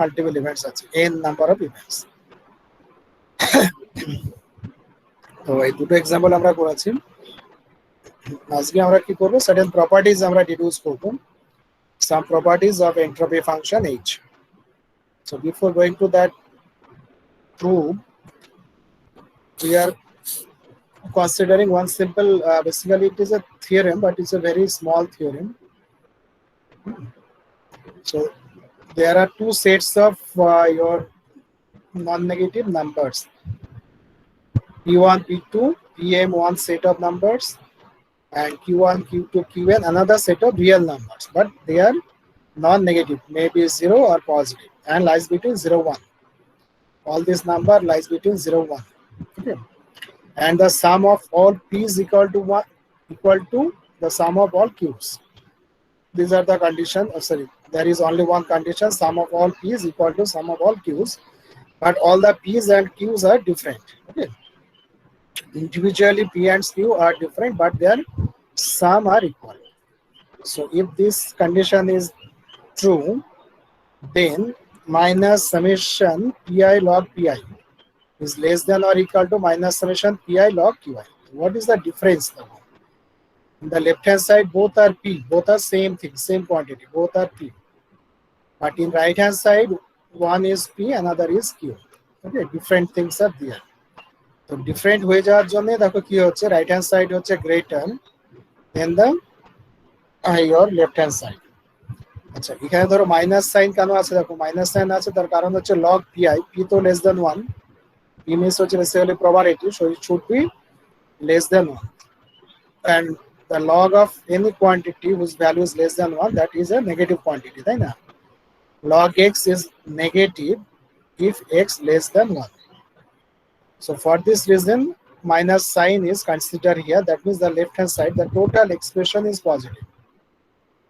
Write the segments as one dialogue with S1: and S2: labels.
S1: Multiple events আছে, n number of events. তো এই দুটো এক্সাম্পল আমরা করেছি। আজকে আমরা কি করব, সার্টেন প্রপার্টিজ আমরা ডিডিউস করব, some properties of entropy function H. So before going to that proof, we are considering one simple, basically it is a theorem, but it's a very small theorem. So there are two sets of your non-negative numbers, P1, P2, Pm one set of numbers, and Q1, Q2, Qn another set of real numbers, but they are non-negative, maybe 0 or positive, and lies between 0 1. All this number lies between 0 1. Okay. And the sum of all p is equal to 1, equal to the sum of all q's. These are the condition. Sorry, there is only one condition, sum of all p is equal to sum of all q's, but all the p's and q's are different. Okay. Individually p and q are different, but their sum are equal. So if this condition is true, then minus summation pi log pi is less than or equal to minus summation pi log qi. What is the difference though? On the left hand side both are p, both are same thing, same quantity, both are p. But in right hand side one is p, another is q. Okay, different things are there. So different হয়ে যাওয়ার জন্য দেখো কি হচ্ছে, right hand side হচ্ছে greater than the your left hand side. আচ্ছা, এখানে ধরো মাইনাস সাইন কেন আছে, দেখো মাইনাস সাইন আছে তার কারণ হচ্ছে log pi, p তো less than 1, p means হচ্ছে basically probability, so it should be less than 1, and the log of any quantity whose value is less than 1, that is a negative quantity, তাই না? Log x is negative if x less than 1. So for this reason minus sign is considered here, that means the left hand side the total expression is positive.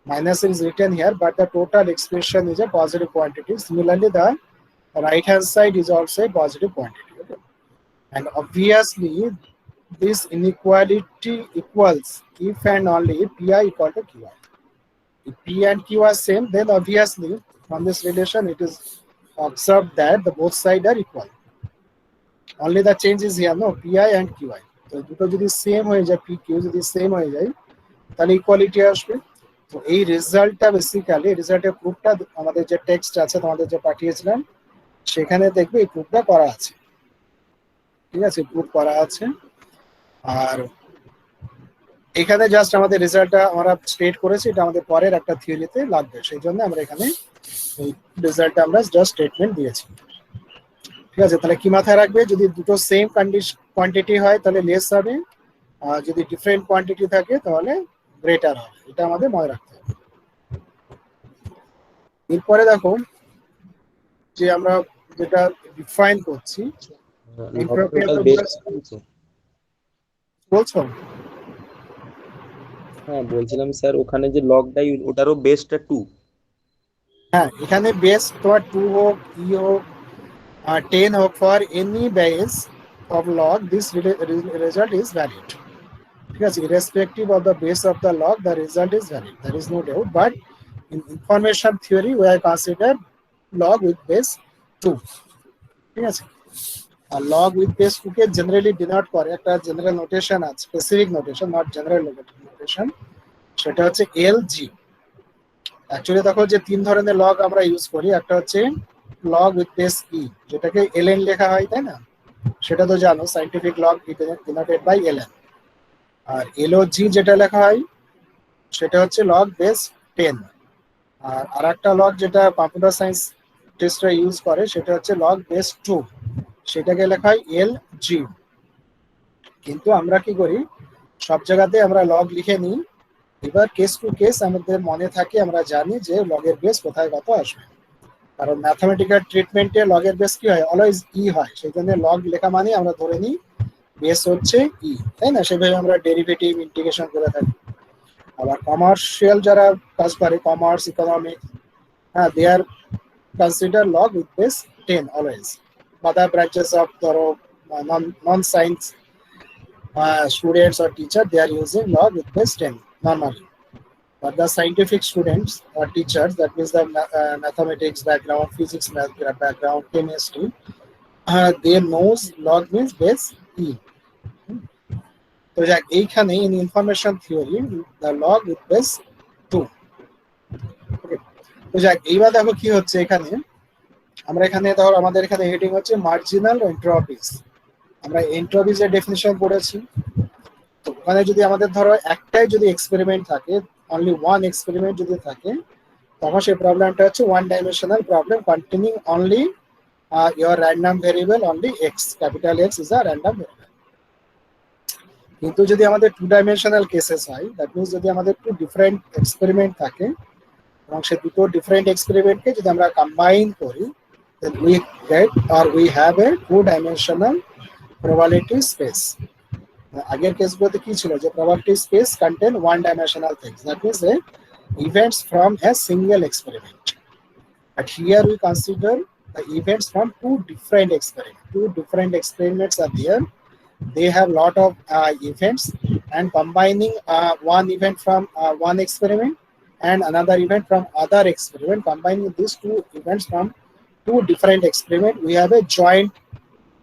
S1: Minus is written here, but the total expression is a positive quantity. Similarly the right hand side is also a positive quantity. Okay? And obviously this inequality equals if and only if pi equal to qi. If p and q are same, then obviously from this relation it is observed that the both sides are equal. Only the change is here, no, pi and qi. তো দুটো যদি same হয়ে যায়, p q যদি same হয়ে যায় তাহলে equality আসবে। তো এই রেজাল্টটা বেসিক্যালি রেজাল্টের প্রুফটা আমাদের যে টেক্সট আছে তোমাদের যে পাঠিয়েছিলাম সেখানে দেখবে এই প্রুফটা করা আছে, ঠিক আছে, প্রুফ করা আছে। আর এখানে জাস্ট আমাদের রেজাল্টটা আমরা স্টেট করেছি, এটা আমাদের পরের একটা থিওরিতে লাগবে, সেই জন্য আমরা এখানে এই রেজাল্টটা আমরা জাস্ট স্টেটমেন্ট দিয়েছি, ঠিক আছে। তাহলে কি মাথায় রাখবে, যদি দুটো সেম কোয়ান্টিটি হয় তাহলে লেস হবে, আর যদি ডিফারেন্ট কোয়ান্টিটি থাকে তাহলে গ্রেটার হবে, এটা আমাদের মনে রাখতে হবে। এরপরে দেখো যে আমরা যেটা ডিফাইন করছি বলছো।
S2: হ্যাঁ বলছিলাম স্যার ওখানে যে লগটাই ওটারও বেসটা 2।
S1: হ্যাঁ, এখানে বেস তোমার 2 হোক, ই হোক, 10 হোক, for any base of log this result is valid, ঠিক আছে। Irrespective of the base of the log the result is valid, there is no doubt. But in information theory we are consider log with base 2, ঠিক আছে। আর log with base 2 কে generally denote করে একটা general notation আছে, specific notation, not general notation, সেটা হচ্ছে LG. Actually দেখো যে তিন ধরনের লগ আমরা ইউজ করি, একটা হচ্ছে লগ উইথ বেস ই, যেটাকে এলএন লেখা হয়, তাই না, সেটা তো জানো, scientific log denoted by LN. আর এলওজি যেটা লেখা হয় সেটা হচ্ছে লগ বেস 10। আর আরেকটা লগ যেটা কম্পিউটার সায়েন্স টেস্টরা ইউজ করে সেটা হচ্ছে লগ বেস 2, সেটাকে লেখা হয় এলজি। কিন্তু আমরা কি করি, সব জায়গাতে আমরা লগ লিখে নিই, এবার কেস টু কেস আমাদের মনে থাকে, আমরা জানি যে লগের বেস কোথায় কত আসবে, কারণ ম্যাথমেটিক্যাল ট্রিটমেন্টে লগের বেস কি হয়, অলওয়েজ ই হয়, সেই জন্য লগ লেখা মানে আমরা ধরে নিই বেস হচ্ছে ই, তাই না, সেভাবে আমরা ডেরিভেটিভ ইন্টিগ্রেশন করে থাকি। আবার কমার্শিয়াল যারা কাজ করে, কমার্স, ইকোনমিক্স, হ্যাঁ, they are consider log with base 10 always. Other branches of ধরো non science students or teacher, they are using log with base 10 normally. But the scientific students or teachers, that means the mathematics background, physics background, chemistry, they knows log means base e. তো যাক এইখানে in information theory the log with base 2. Okay. তো যাক এইবার দেখো কি হচ্ছে এখানে, আমরা এখানে ধর আমাদের এখানে হেডিং হচ্ছে মার্জিনাল এন্ট্রপিস। আমরা এন্ট্রপিস এর ডেফিনিশন পড়েছি। তো ওখানে যদি আমাদের ধরো একটাই যদি এক্সপেরিমেন্ট থাকে, অনলি ওয়ান এক্সপেরিমেন্ট যদি থাকে, তখন সেই প্রবলেমটা হচ্ছে one dimensional problem containing only your random variable only x, capital X is a random variable. কিন্তু যদি আমাদের টু ডাইমেনশনাল কেসেস হয়, দ্যাট মিন্স যদি আমাদের টু ডিফারেন্ট এক্সপেরিমেন্ট থাকে এবং সেই দুটো ডিফারেন্ট এক্সপেরিমেন্টকে যদি আমরা কম্বাইন করি, then we get or we have a two dimensional probability space. আগের কেসগুলোতে কি ছিল, যে probability space contain one dimensional things, that means events from a single experiment. But here we consider the events from two different experiments. Two different experiments are there. They have lot of events, and combining one event from one experiment and another event from other experiment, combining these two events from two different experiments, we have a joint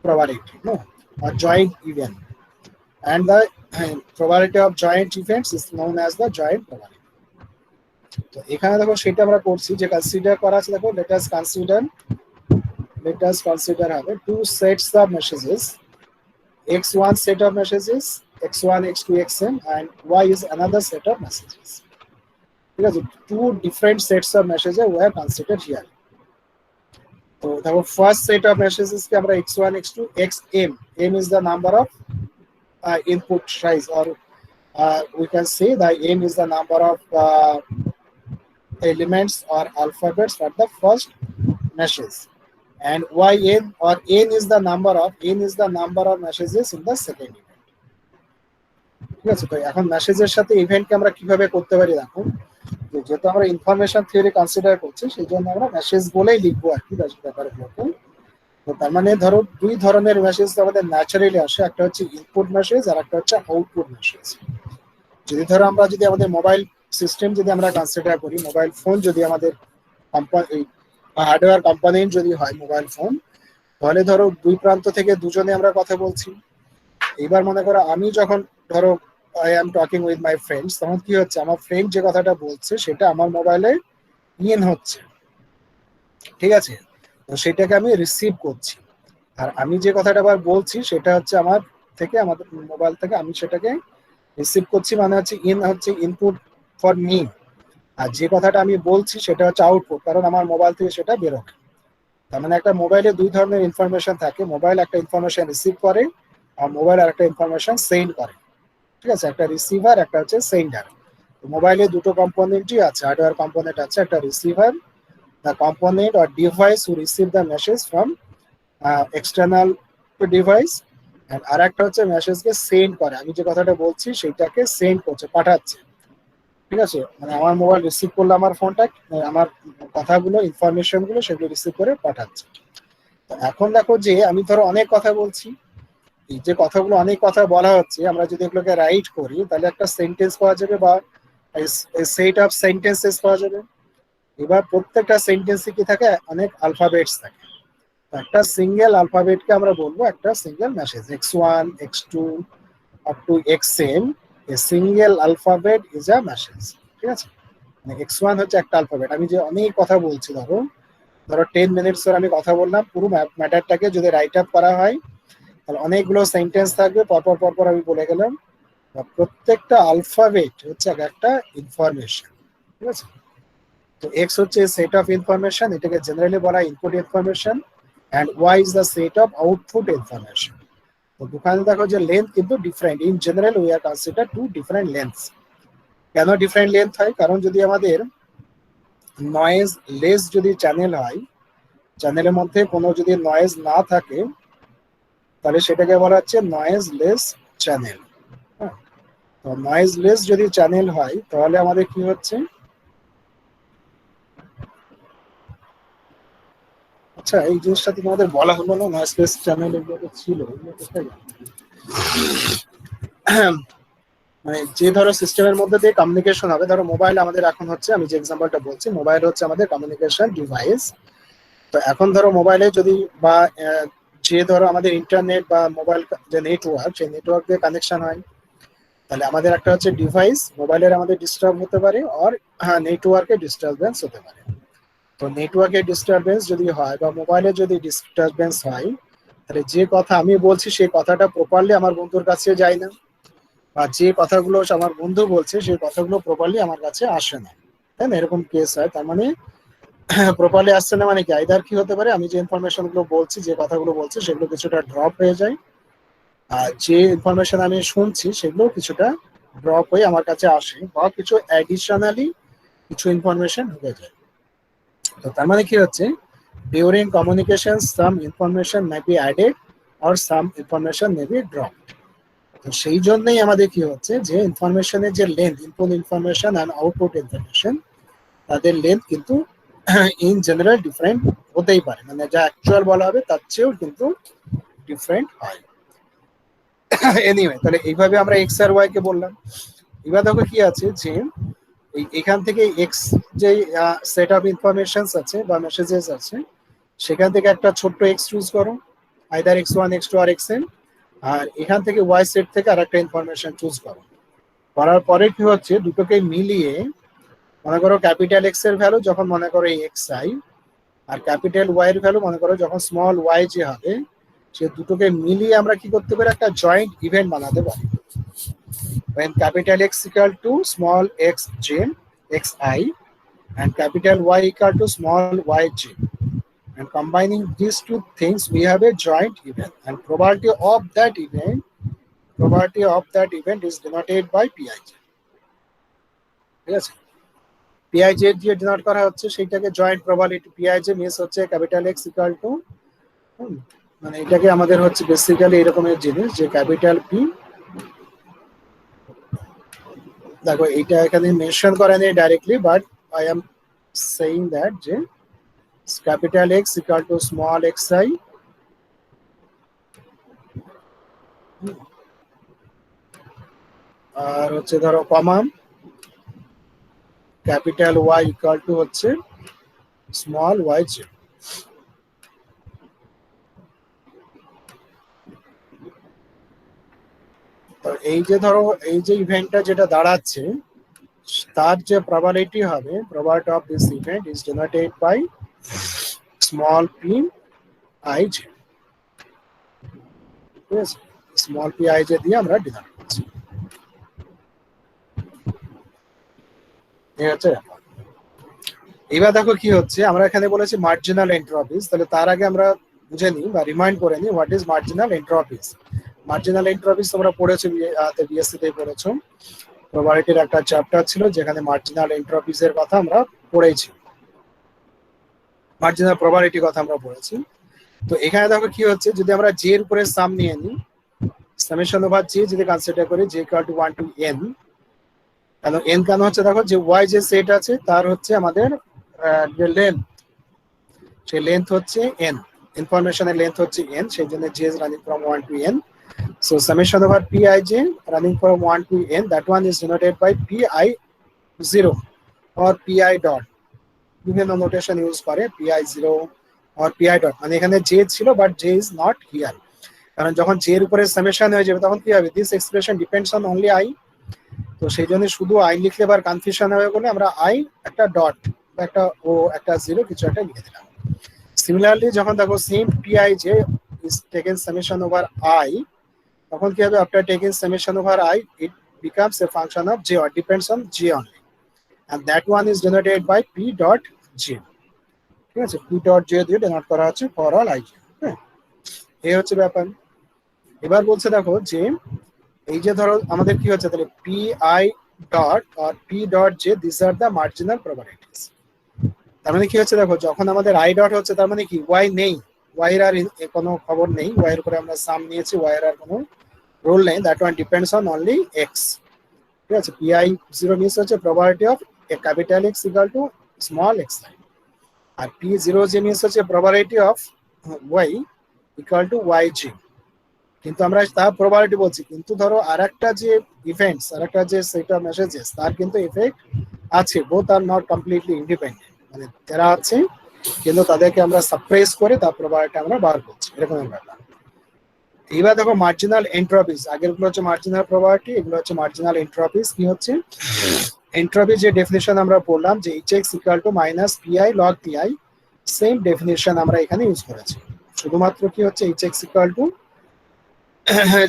S1: probability, no, a joint event. And the probability of joint events is known as the joint probability. তো এখানে দেখো সেটা আমরা করছি যে consider করা আছে। দেখো let us consider have two sets of messages, x1 set of messages, x1 x2 xm, and y is another set of messages. Because two different sets of messages were considered here. So the first set of messages ke amra x1 x2 xm, m is the number of input size, or we can say the m is the number of elements or alphabets for the first message, and yn or n is the number of messages in the second event. ঠিক আছে, তো এখন মেসেজের সাথে ইভেন্টকে আমরা কিভাবে করতে পারি, দেখো যেহেতু আমরা ইনফরমেশন থিওরি কনসিডার করছি সেই জন্য আমরা মেসেজ বলেই লিখবো আর কি ব্যাপারগুলোকে। তো তার মানে ধরো দুই ধরনের মেসেজ আমাদের ন্যাচারালি আসে, একটা হচ্ছে ইনপুট মেসেজ আর একটা হচ্ছে আউটপুট মেসেজ। যদি ধরো আমরা যদি আমাদের মোবাইল সিস্টেম যদি আমরা কনসিডার করি, মোবাইল ফোন যদি আমাদের কোম্পানি হার্ডওয়্যার কোম্পানি যদি হয় মোবাইল ফোন, তাহলে ধরো দুই প্রান্ত থেকে দুজনে আমরা কথা বলছি। এবার মনে করো আমি যখন ধরো I am talking with my friends, তখন কি হচ্ছে, আমার ফ্রেন্ড যে কথাটা বলছে সেটা আমার মোবাইলে ইন হচ্ছে, ঠিক আছে, তো সেটাকে আমি রিসিভ করছি। আর আমি যে কথাটা আবার বলছি সেটা হচ্ছে আমার থেকে, আমাদের মোবাইল থেকে আমি সেটাকে রিসিভ করছি, মানে হচ্ছে ইনপুট ফর মি, আর যে কথাটা আমি বলছি সেটা হচ্ছে আউটপুট, কারণ আমার মোবাইল থেকে সেটা বেরোবে। তার মানে একটা মোবাইলে দুই ধরনের ইনফরমেশন থাকে, মোবাইল একটা ইনফরমেশন রিসিভ করে আর মোবাইল আর একটা ইনফরমেশন সেন্ড করে, ঠিক আছে, একটা রিসিভার একটা হচ্ছে সেন্ডার। মোবাইলে দুটো কম্পোনেন্টই আছে, হার্ডওয়্যার কম্পোনেন্ট আছে, একটা receiver, the component or device who receive the message from external device, and আরেকটা হচ্ছে মেসেজকে সেন্ড করে, আমি যে কথাটা বলছি সেটাকে সেন্ড করছে, পাঠাচ্ছে, ঠিক আছে, মানে আমার মোবাইল রিসিভ করলে আমার ফোনটা আমার কথাগুলো ইনফরমেশন গুলো সেগুলো রিসিভ করে পাঠাচ্ছে। তো এখন দেখো যে আমি ধরো অনেক কথা বলছি, এই যে কথাগুলো অনেক কথা বলা হচ্ছে, আমরা যদি এগুলোকে রাইট করি তাহলে একটা সেন্টেন্স পাওয়া যাবে বা সেট অফ সেন্টেন্সেস পাওয়া যাবে। এবার প্রত্যেকটা সেন্টেন্সে কি থাকে, অনেক আলফাবেটস থাকে, একটা সিঙ্গেল আলফাবেটকে আমরা বলবো একটা single message, x1 x2 up to xm, a single alphabet is a message, ঠিক আছে, মানে x1 হচ্ছে একটা আলফাবেট। আমি যে অনেক কথা বলছি, ধরো 10 মিনিটস ধরে আমি কথা বললাম, পুরো ম্যাটারটাকে যদি রাইট আপ করা হয় তাহলে অনেকগুলো সেন্টেন্স থাকবে, পরপর আমি বলে গেলাম, প্রত্যেকটা আলফাবেট হচ্ছে একটা ইনফরমেশন, ঠিক আছে। তো x হচ্ছে সেট অফ ইনফরমেশন, এটাকে জেনারেলি বলা হয় input information, and y is the set of output information. তো দোকানে দেখো যে লেন্থ কিন্তু different, in general we are consider two different lengths. কেন ডিফারেন্ট লেন্থ হয়, কারণ যদি আমাদের নয়েজ লেস যদি চ্যানেল হয়, চ্যানেলের মধ্যে কোনো যদি নয়েজ না থাকে তাহলে সেটাকে বলা হচ্ছে নয়েজ লেস চ্যানেল। তো নয়েজ লেস যদি চ্যানেল হয় তাহলে আমাদের কি হচ্ছে, আচ্ছা এই জিনিসটা তোমাদের বলা হলো না, নয়েজ লেস চ্যানেল এগুলো ছিল, এগুলো কোথায় গেল? মানে যে ধরো সিস্টেমের মধ্যে দিয়ে কমিউনিকেশন হবে, ধরো মোবাইল আমাদের এখন হচ্ছে, আমি যে এক্সাম্পলটা বলছি, মোবাইল হচ্ছে আমাদের কমিউনিকেশন ডিভাইস। তো এখন ধরো মোবাইলে যদি বা যে ধরো আমাদের ইন্টারনেট বা মোবাইল যে নেটওয়ার্ক, সেই নেটওয়ার্ক দিয়ে কানেকশন হয়, তাহলে আমাদের একটা হচ্ছে ডিভাইস মোবাইলের আমাদের ডিস্টার্ব হতে পারে, আর হ্যাঁ নেটওয়ার্কে ডিস্টারবেন্স হতে পারে। তো নেটওয়ার্কে ডিস্টারবেন্স যদি হয় বা মোবাইলে যদি ডিস্টারবেন্স হয়, তাহলে যে কথা আমি বলছি সেই কথাটা প্রপারলি আমার বন্ধুর কাছে যায় না, বা যে কথাগুলো আমার বন্ধু বলছে সেই কথাগুলো প্রপারলি আমার কাছে আসে না, তাই না? এরকম কেস হয়। তার মানে প্রপারলি আসছে না মানে কি, আইদার কি হতে পারে, আমি যে ইনফরমেশন গুলো বলছি, যে কথাগুলো বলছি সেগুলো কিছুটা ড্রপ হয়ে যায়, আর যে ইনফরমেশন আমি শুনছি সেগুলো কিছুটা ড্রপ হয়ে আমার কাছে আসে, বা কিছু অ্যাডিশনালি কিছু ইনফরমেশন ঢুকে যায়। তো তার মানে কি হচ্ছে, during communication some information may be added আর some information may be drop. তো সেই জন্যই আমাদের কি হচ্ছে, যে ইনফরমেশনের যে length, input information and output information, তাদের লেন্থ কিন্তু ইন জেনারেল ডিফারেন্ট হতেই পারে, মানে যা অ্যাকচুয়াল বলা হবে তার চেয়েও কিন্তু ডিফারেন্ট হয়। এনিওয়ে, তাহলে এইভাবে আমরা এক্স আর ওয়াই কে বললাম। এবার দেখো কি আছে, যে এখান থেকে এক্স যে সেট অফ ইনফরমেশন আছে বা মেসেজেস আছে, সেখান থেকে একটা ছোট্ট এক্স চুজ করো, either x one, x two আর এক্স এন। আর এখান থেকে ওয়াই সেট থেকে আর একটা ইনফরমেশন চুজ করো। করার পরে কি হচ্ছে, দুটোকে মিলিয়ে মনে করো ক্যাপিটাল এক্স এর ভ্যালু যখন মনে করো এক্স আই, আর ক্যাপিটাল ওয়াই এর ভ্যালু মনে করো যখন স্মল ওয়াই যে হবে, সে দুটোকে মিলিয়ে আমরা কি করতে পারি, একটা জয়েন্ট ইভেন্ট বানাতে পারি। when capital X equal to small x j xi and capital Y equal to small yj, and combining these two things we have a joint event, and probability of that event is denoted by pij। ঠিক আছে, pij দিয়ে denote করা হচ্ছে সেইটাকে joint probability, pij means হচ্ছে capital x equal two, মানে এটাকে আমাদের হচ্ছে বেসিক্যালি এরকমের জিনিস, যে ক্যাপিটাল পি, দেখো এইটা এখানে মেনশন করা নেই directly, but I am saying that যে capital x equal to small x i, আর হচ্ছে ধরো comma capital y equal to হচ্ছে স্মল ওয়াই জে। তো এই যে ধরো এই যে ইভেন্টটা যেটা দাঁড়াচ্ছে, তার যে প্রবাবিলিটি হবে, probability of this event is denoted by small p i j. ঠিক আছে, স্মল পি আই জে দিয়ে আমরা ডিনোট করছি। এই হচ্ছে ব্যাপার। এবার দেখো কি হচ্ছে, আমরা এখানে বলেছি মার্জিনাল এন্ট্রপিস, তাহলে তার আগে আমরা বুঝে নিই বা রিমাইন্ড করে নিই হোয়াট ইজ মার্জিনাল এন্ট্রপিস। মার্জিনাল এন্ট্রপিস তোমরা পড়েছো, বিএসসি তে পড়েছো, প্রবাবিলিটির একটা চ্যাপ্টার ছিল যেখানে মার্জিনাল এন্ট্রপিস এর কথা আমরা পড়েছি, মার্জিনাল প্রবাবিলিটির কথা আমরা পড়েছি। তো এখানে দেখো কি হচ্ছে, যদি আমরা জে এর উপরে সাম নিয়ে নিই, সামেশন ওভার জে যদি কনসিডার করি, j equal to 1 to n, কারণ n কেন হচ্ছে, দেখো যে ওয়াই যে সেট আছে তার হচ্ছে আমাদের যে লেন্থ, সেই লেন্থ হচ্ছে n, ইনফরমেশনের লেন্থ হচ্ছে n, সেই জন্য j is running from 1 to n. So summation over pij running from 1 to n, that one is denoted by pi0 or pi dot, বিভিন্ন নোটেশন ইউজ করে pi0 or pi dot, মানে এখানে j ছিল but j is not here, কারণ যখন j এর উপরে summation হয়ে যাবে তখন কি হবে, this expression depends on only i। তো সেই জন্য শুধু আই লিখলে আবার কনফিউশন হবে বলে আমরা আই একটা ডট বা একটা ও একটা জিরো কিছু একটা লিখে দিলাম। সিমিলারলি যখন দেখো same p i j is taken summation over i, তখন কি হবে, after taking summation over i it becomes a function of j or depends on j only, and that one is denoted by p dot j. ঠিক আছে, p dot j দিয়ে denote করা হচ্ছে for all I. হ্যাঁ, এই হচ্ছে ব্যাপার। এবার বলছে দেখো যে এই যে ধরো আমাদের কি হচ্ছে, তাহলে পি আই ডট আর p dot j, this are the marginal probabilities. তার মানে কি হচ্ছে, দেখো যখন আমাদের আই ডট হচ্ছে তার মানে কি ওয়াই নেই, ওয়াই এর আর কোনো খবর নেই, ওয়াই এর উপরে আমরা সাম নিয়েছি, ওয়াই এর আর কোনো রোল নেই, that one depends on only x. ঠিক আছে, পি আই জিরো মিনস হচ্ছে probability of a capital x equal to small x i, আর পি জিরো জি মিনস হচ্ছে probability of y equal to y g. কিন্তু আমরা তার probability বলছি, কিন্তু ধরো আরেকটা যে ইভেন্টস, আরেকটা যে সেট অফ মেসেজেস, তার কিন্তু এফেক্ট আছে, both are not completely independent, মানে যারা আছে কিন্তু তাদেরকে আমরা সাপ্রেস করে তার প্রবাবিলিটি আমরা বার করছি, এরকম ব্যাপার। এবার দেখো মার্জিনাল এন্ট্রপিস, আগেরগুলো হচ্ছে মার্জিনাল প্রবাবিলিটি, এগুলো হচ্ছে মার্জিনাল এন্ট্রপিস। কি হচ্ছে এন্ট্রপি, যে ডেফিনিশন আমরা বললাম যে Hx equal to minus PI log PI, same definition আমরা এখানে ইউজ করেছি। শুধুমাত্র কি হচ্ছে Hx ইকুয়াল টু,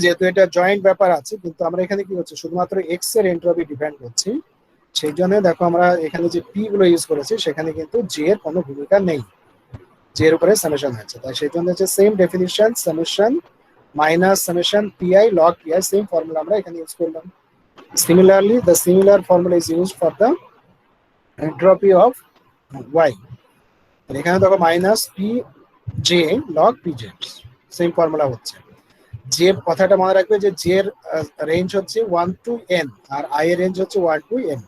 S1: যেহেতু এটা জয়েন্ট ব্যাপার আছে, কিন্তু আমরা এখানে কি হচ্ছে শুধুমাত্র এক্স এর এন্ট্রপি ডিপেন্ড করছি, সেই জন্য দেখো আমরা এখানে যে পি গুলো ইউজ করেছি সেখানে কিন্তু জে এর কোনো ভূমিকা নেই, জে এর উপরে সামেশন হচ্ছে, তাই সেই জন্য হচ্ছে same definition summation minus summation PI log PI, same formula আমরা এখানে ইউজ করলাম। Similarly, the similar formula is used for the entropy of y. এখানে দেখো minus P J log P J, same formula হচ্ছে। জে কথাটা মনে রাখবে যে জে এর রেঞ্জ হচ্ছে 1 to n আর আই এর রেঞ্জ হচ্ছে 1 to n।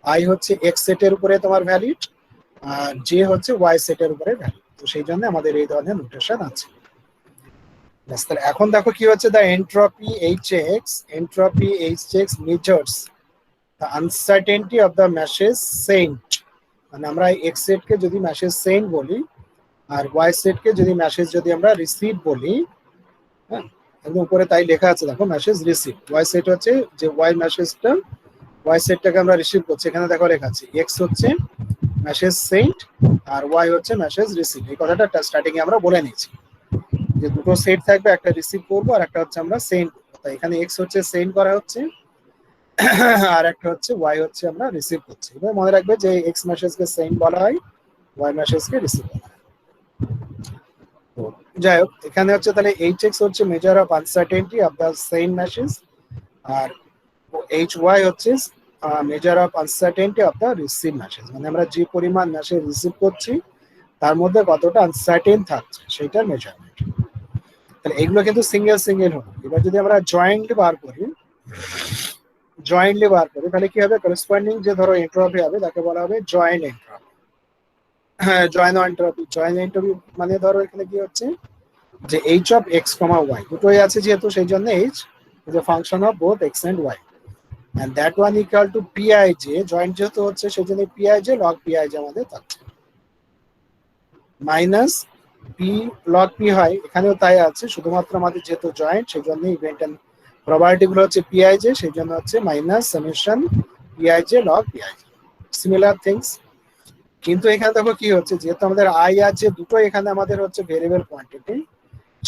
S1: আই হচ্ছে এক্স সেটের উপরে তোমার ভ্যালিড, আর জে হচ্ছে ওয়াই সেটের উপরে ভ্যালিড, তো সেই জন্য আমাদের এই ধরনের নোটেশন আছে। তাহলে এখন দেখো কি হচ্ছে, the entropy Hx measures the uncertainty of the message sent, মানে আমরা এক্স সেটকে যদি মেসেজ সেন্ট বলি আর ওয়াই সেটকে যদি মেসেজ যদি আমরা রিসিভ বলি, হ্যাঁ একদম উপরে তাই লেখা আছে দেখো মেসেজ রিসিভ। ওয়াই সেট হচ্ছে যে ওয়াই মেসেজটা, ওয়াই সেটটাকে আমরা রিসিভ করছি, এখানে দেখো লেখা আছে এক্স হচ্ছে মেসেজ সেন্ট আর ওয়াই হচ্ছে মেসেজ রিসিভ। এই কথাটা স্টার্টিং এ আমরা বলে নিয়েছি যে দুটো সেট থাকবে, একটা রিসিভ করবো আর একটা হচ্ছে আমরা সেন্ড করবো। তাই এখানে এক্স হচ্ছে সেন্ড করা হচ্ছে আর একটা হচ্ছে ওয়াই হচ্ছে আমরা রিসিভ করছি। এবার মনে রাখবে যে এক্স মেসেজকে সেন্ড বলা হয়, ওয়াই মেসেজকে রিসিভ বলা হয়। তো যাই হোক, এখানে হচ্ছে তাহলে Hx হচ্ছে measure of uncertainty of the send message, আর Hy হচ্ছে measure of uncertainty of the receive message, মানে আমরা যে পরিমাণ মেসেজ রিসিভ করছি তার মধ্যে কতটা আনসার্টেন থাকছে সেটার মেজারমেন্ট। তাহলে এগুলো কিন্তু সিঙ্গেল সিঙ্গেল হলো। এবার যদি আমরা জয়েন্টলি বার করি তাহলে কি হবে, করেসপন্ডিং যে ধরো এন্ট্রপি হবে তাকে বলা হবে জয়েন্ট এন্ট্রপি। হ্যাঁ জয়েন্ট এন্ট্রপি মানে ধরো এখানে কি হচ্ছে যে h of x, y দুটোই আছে যেহেতু সেই জন্য h is a function of both x and y, and that one equal to pij, joint যেহেতু হচ্ছে সেই জন্য pij log pij আমাদের থাকছে, মাইনাস পি লগ পি হয়, এখানেও তাই আছে, শুধুমাত্র আমাদের যেহেতু জয়েন্ট সেই জন্য ইভেন্ট এন্ড প্রবাবিলিটি গুলো হচ্ছে পিআইজে, সেই জন্য হচ্ছে minus summation PIJ log PIJ, similar things. কিন্তু এখানে দেখো কি হচ্ছে, যেহেতু আমাদের আই আছে দুটো, এখানে আমাদের হচ্ছে ভেরিয়েবল কোয়ান্টিটি,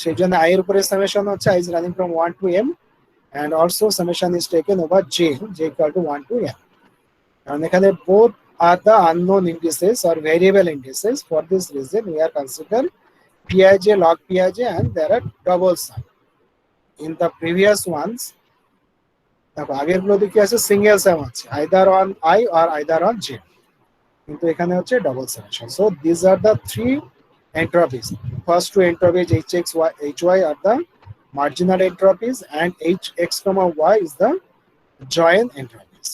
S1: সেই জন্য আই এর উপরে সামেশন হচ্ছে I is running from 1 to m and also summation is taken over j equal to 1 to m, কারণ এখানে both are the unknown indices or variable indices. For this reason we are consider pij log pij and there are double sum. In the previous ones দেখো আগের গুলোতে কি আছে, single সাম আছে either on I or either on j, কিন্তু এখানে হচ্ছে double summation. So these are the three entropies. First two entropies hx hy are the marginal entropies and hx y is the joint entropies.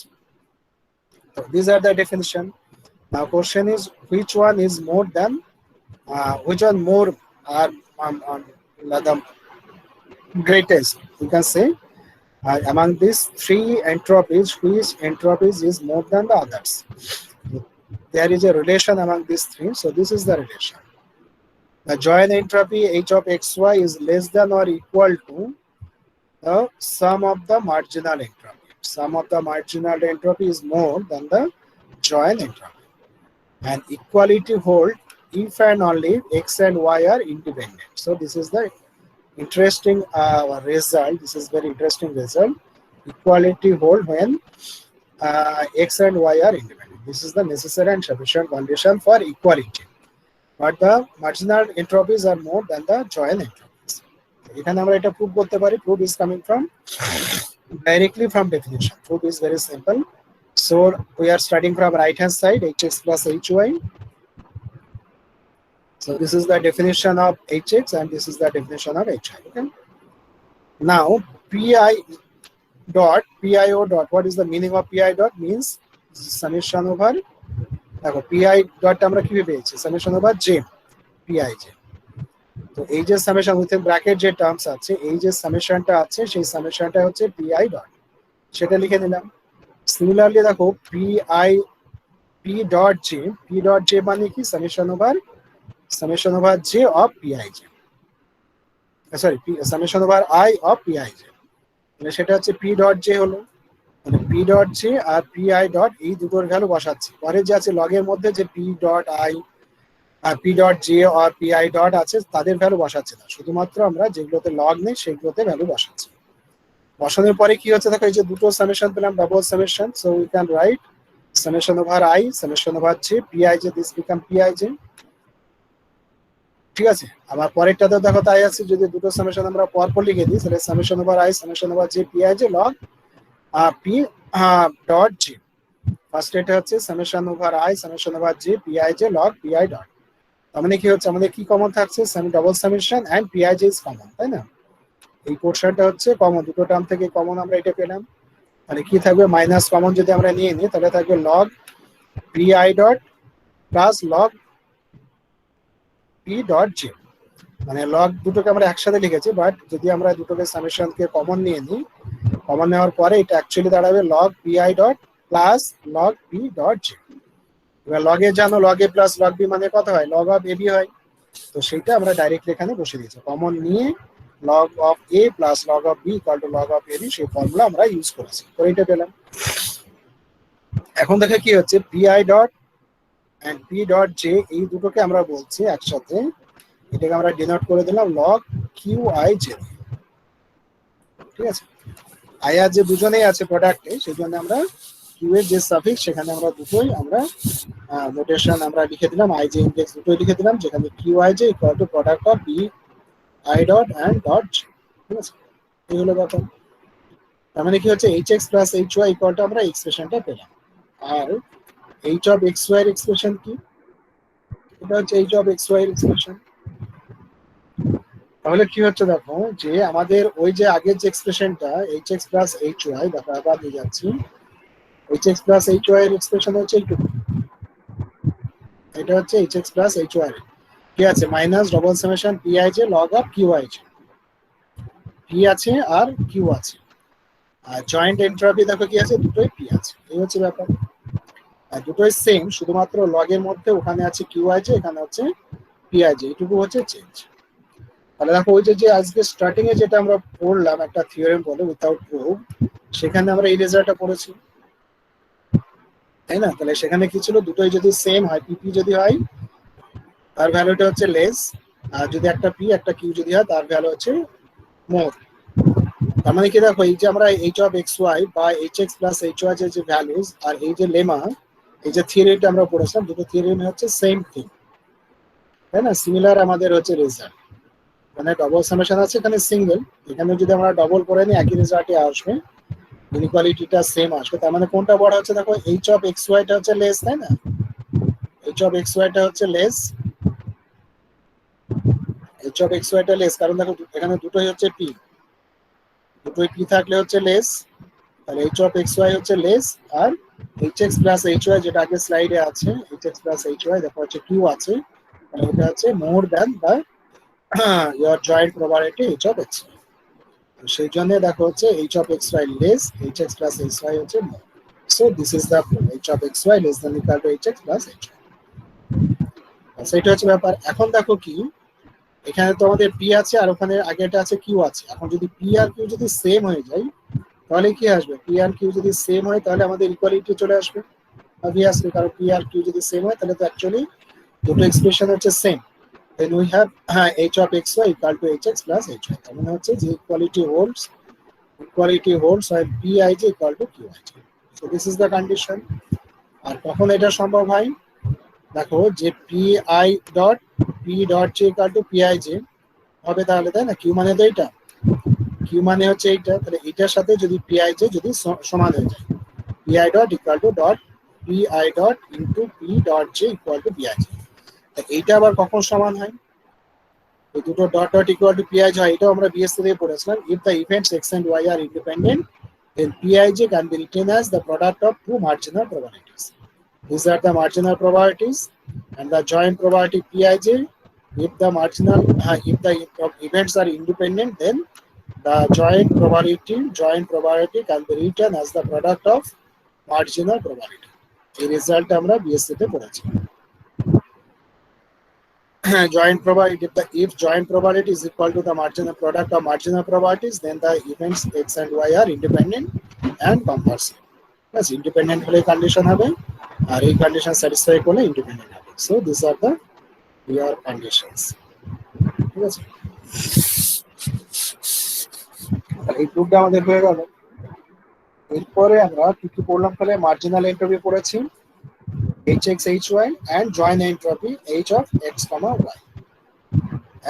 S1: So these are the definition. Now question is which one is more than which one more are the greatest, you can say among these three entropies, which entropies is more than the others. There is a relation among these three, so this is the relation. The joint entropy h of xy is less than or equal to the sum of the marginal entropy. Sum of the marginal entropy is more than the joint entropy, and equality hold if and only if x and y are independent. So this is the interesting result. This is very interesting result. Equality hold when x and y are independent. This is the necessary and sufficient condition for equality. But the marginal entropies are more than the joint entropies. এখানে আমরা এটা prove করতে পারি। Proof is coming from directly from definition. Proof is very simple. So we are starting from right hand side, hx plus hy. So this is the definition of hx and this is the definition of hy. Okay. Now pio dot. What is the meaning of pi dot? Means summation over. দেখো pi dot আমরা কিভাবে পেয়েছি? Summation over j, pij. তো তো এই যে summation within bracket যে terms আছে, এই যে সামেশনটা আছে সেই সামেশনটা হচ্ছে পিআই ডট, সেটা লিখে নিলাম। সিমিলারলি দেখো পি ডট জে মানে কি summation over J of PI J, sorry summation over I of PI J, মানে সেটা হচ্ছে পি ডট জে হলো, মানে পি ডট জে আর পিআই ডট এই দুটোর ভ্যালু বসাচ্ছি। পরে যে আছে লগের মধ্যে যে পি ডট আই আর পি ডট জে আর পিআই ডট আছে তাদের ভ্যালু বসাচ্ছি না, শুধুমাত্র আমরা যেগুলোতে লগ নেই সেগুলোতে ভ্যালু বসাচ্ছি। বসানোর পরে কি হচ্ছে দেখো, এই যে দুটো সামেশন পেলাম, double summation, so we can right summation over i summation over j p i J, this become PI J. ঠিক আছে, আবার পরেরটাতে দেখো তাই আছে, যদি দুটো সামেশন আমরা পরপর লিখে দিই তাহলে summation over i summation over j p i j log p dot j. First এটা হচ্ছে summation over i summation over j p i j log p i dot. তার মানে কি হচ্ছে, আমাদের কি কমন থাকছে, double summation and p i j is common, তাই না? এই পোর্শনটা হচ্ছে কমন, দুটো টার্ম থেকে কমন আমরা এটা পেলাম। তাহলে কি থাকবে, মাইনাস কমন যদি আমরা নিয়ে নিই তাহলে থাকবে log p i dot plus log p dot J, মানে লগ দুটোকে আমরা একসাথে লিখেছি, বাট যদি আমরা দুটোকে সামেশনকে কমন নিয়ে নিই, কমন নেওয়ার পরে এটা অ্যাকচুয়ালি দাঁড়াবে log p i dot plus log p dot J. এবার লগে জানো লগ এ প্লাস লগ বি মানে কত হয়, লগ অফ এ বি হয়, তো সেইটা আমরা ডাইরেক্টলি এখানে বসে দিয়েছি, কমন নিয়ে log of a plus log of b equal to log of ab, সেই ফর্মুলা আমরা ইউজ করেছি, করে এটা পেলাম। এখন দেখে কি হচ্ছে, pi dot and p dot j এই দুটোকে আমরা বলছি একসাথে, এটাকে আমরা ডিনোট করে দিলাম log qi j। ঠিক আছে, i আর যে দুজনেই আছে প্রোডাক্টে, সেজন্য আমরা q এর যে সাফিক্স সেখানে আমরা দুটোই আমরা নোটেশন আমরা লিখে দিলাম, i j ইনডেক্স দুটোই লিখে দিলাম, যেখানে qi j equal to product of b i dot and dot j। ঠিক আছে, এই হলো ব্যাপার। তার মানে কি হচ্ছে, hx plus hy equal to আমরা এক্সপ্রেশনটা পেলাম। আর h অফ xy এর এক্সপ্রেশন কি, এটা হচ্ছে h অফ xy এর এক্সপ্রেশন। তাহলে কি হচ্ছে দেখো, যে আমাদের ওই যে আগের যে এক্সপ্রেশনটা hx প্লাস hy, দেখো আবার দিয়ে যাচ্ছি, hx প্লাস hy এর এক্সপ্রেশন হচ্ছে এইটুকু, এটা হচ্ছে hx প্লাস hy এর কি আছে, minus double summation pij log of qij, p আছে আর q আছে, আর জয়েন্ট এন্ট্রপি দেখো কি আছে, দুটোই p আছে, এই হচ্ছে ব্যাপার। আর দুটোই সেম, শুধুমাত্র লগের মধ্যে ওখানে আছে qij, এখানে হচ্ছে pij, এইটুকু হচ্ছে চেঞ্জ। তাহলে দেখো ওই যে আজকে স্টার্টিং এ যেটা আমরা পড়লাম একটা থিওরেম বলে উইথাউট প্রুফ, সেখানে আমরা এই রেজাল্টটা পড়েছি, তাই না? তাহলে সেখানে কি ছিল, দুটোই যদি সেম হয়, pp যদি হয় তার ভ্যালুটা হচ্ছে লেস, আর যদি একটা p একটা q যদি হয় তার ভ্যালু হচ্ছে মোর। তার মানে কি দেখো, এই যে আমরা h অফ xy বা hx প্লাস hy যে ভ্যালুজ আর এই যে লেমা, এই যে থিওরিটা আমরা পড়েছিলাম, দুটো থিওরি হচ্ছে সেম থিং, তাই না? সিমিলার আমাদের হচ্ছে রেজাল্ট, মানে ডবল সামেশন আছে এখানে সিঙ্গেল, এখানে যদি আমরা ডবল করে নিই একই রেজাল্টই আসবে, ইনইকুয়ালিটিটা সেম আসবে। তার মানে কোনটা বড় হচ্ছে দেখো, h অফ xy টা হচ্ছে লেস, তাই না? h অফ xy টা হচ্ছে লেস, h অফ xy টা লেস, কারণ দেখো এখানে দুটোই হচ্ছে p, দুটোই p থাকলে হচ্ছে লেস, তাহলে h অফ xy হচ্ছে লেস, আর hx প্লাস hy যেটা আগে স্লাইডে আছে, hx প্লাস hy দেখো হচ্ছে q আছে, তাহলে এটা হচ্ছে more than the your joint probability h of xy, তো সেই জন্য দেখো হচ্ছে h of xy less, hx plus hy হচ্ছে more, so this is the proof, h of xy less than equal to hx plus hy, সেটা হচ্ছে ব্যাপার। এখন দেখো কি, এখানে তো আমাদের p আছে আর ওখানে আগেটা আছে q আছে, এখন যদি p আর q যদি সেম হয়ে যায় তাহলে কি আসবে, p আর q যদি সেম হয় তাহলে আমাদের ইকুয়ালিটি চলে আসবে অবভিয়াসলি, কারণ p আর q যদি সেম হয় তাহলে তো অ্যাকচুয়ালি দুটো এক্সপ্রেশন হচ্ছে same, then we have h of xy equal to hx plus hy, তার মানে হচ্ছে যে ইকুয়ালিটি হোল্ডস হয় pij equal to qij, so this is the condition। আর কখন এটা সম্ভব হয়, দেখো যে pi dot j equal to pij হবে তাহলে, তাই না? q মানে তো এইটা, q মানে হচ্ছে এইটা, তাহলে এটার সাথে যদি pij যদি সমান হয়ে যায়, pi dot equal to dot pi dot into p dot j equal two pij, এইটা আবার কখন সমান হয়, এই দুটো dot dot equal to pij হয়, এটাও আমরা বিএসসি দিয়ে পড়েছিলাম, if the events x and y are independent then pij can be written as the product of two marginal probabilities, these are the marginal probabilities and the joint probability pij If the marginal, if the events are independent, then the joint probability can be written as the product of marginal probability. এই result আমরা BSc তে পড়েছি। Joint probability, if joint probability is equal to the marginal product of marginal probabilities, then the events x and y are independent and converse. Yes, independent হলে condition হবে আর এই condition satisfy করলে independent হবে। So these are the your conditions. ঠিক আছে, এই প্রুফটা আমাদের হয়ে গেল। এরপরে আমরা কি কি পড়লাম তাহলে? মার্জিনাল এন্ট্রপি পড়েছি, hx hy and joint entropy h of x, y।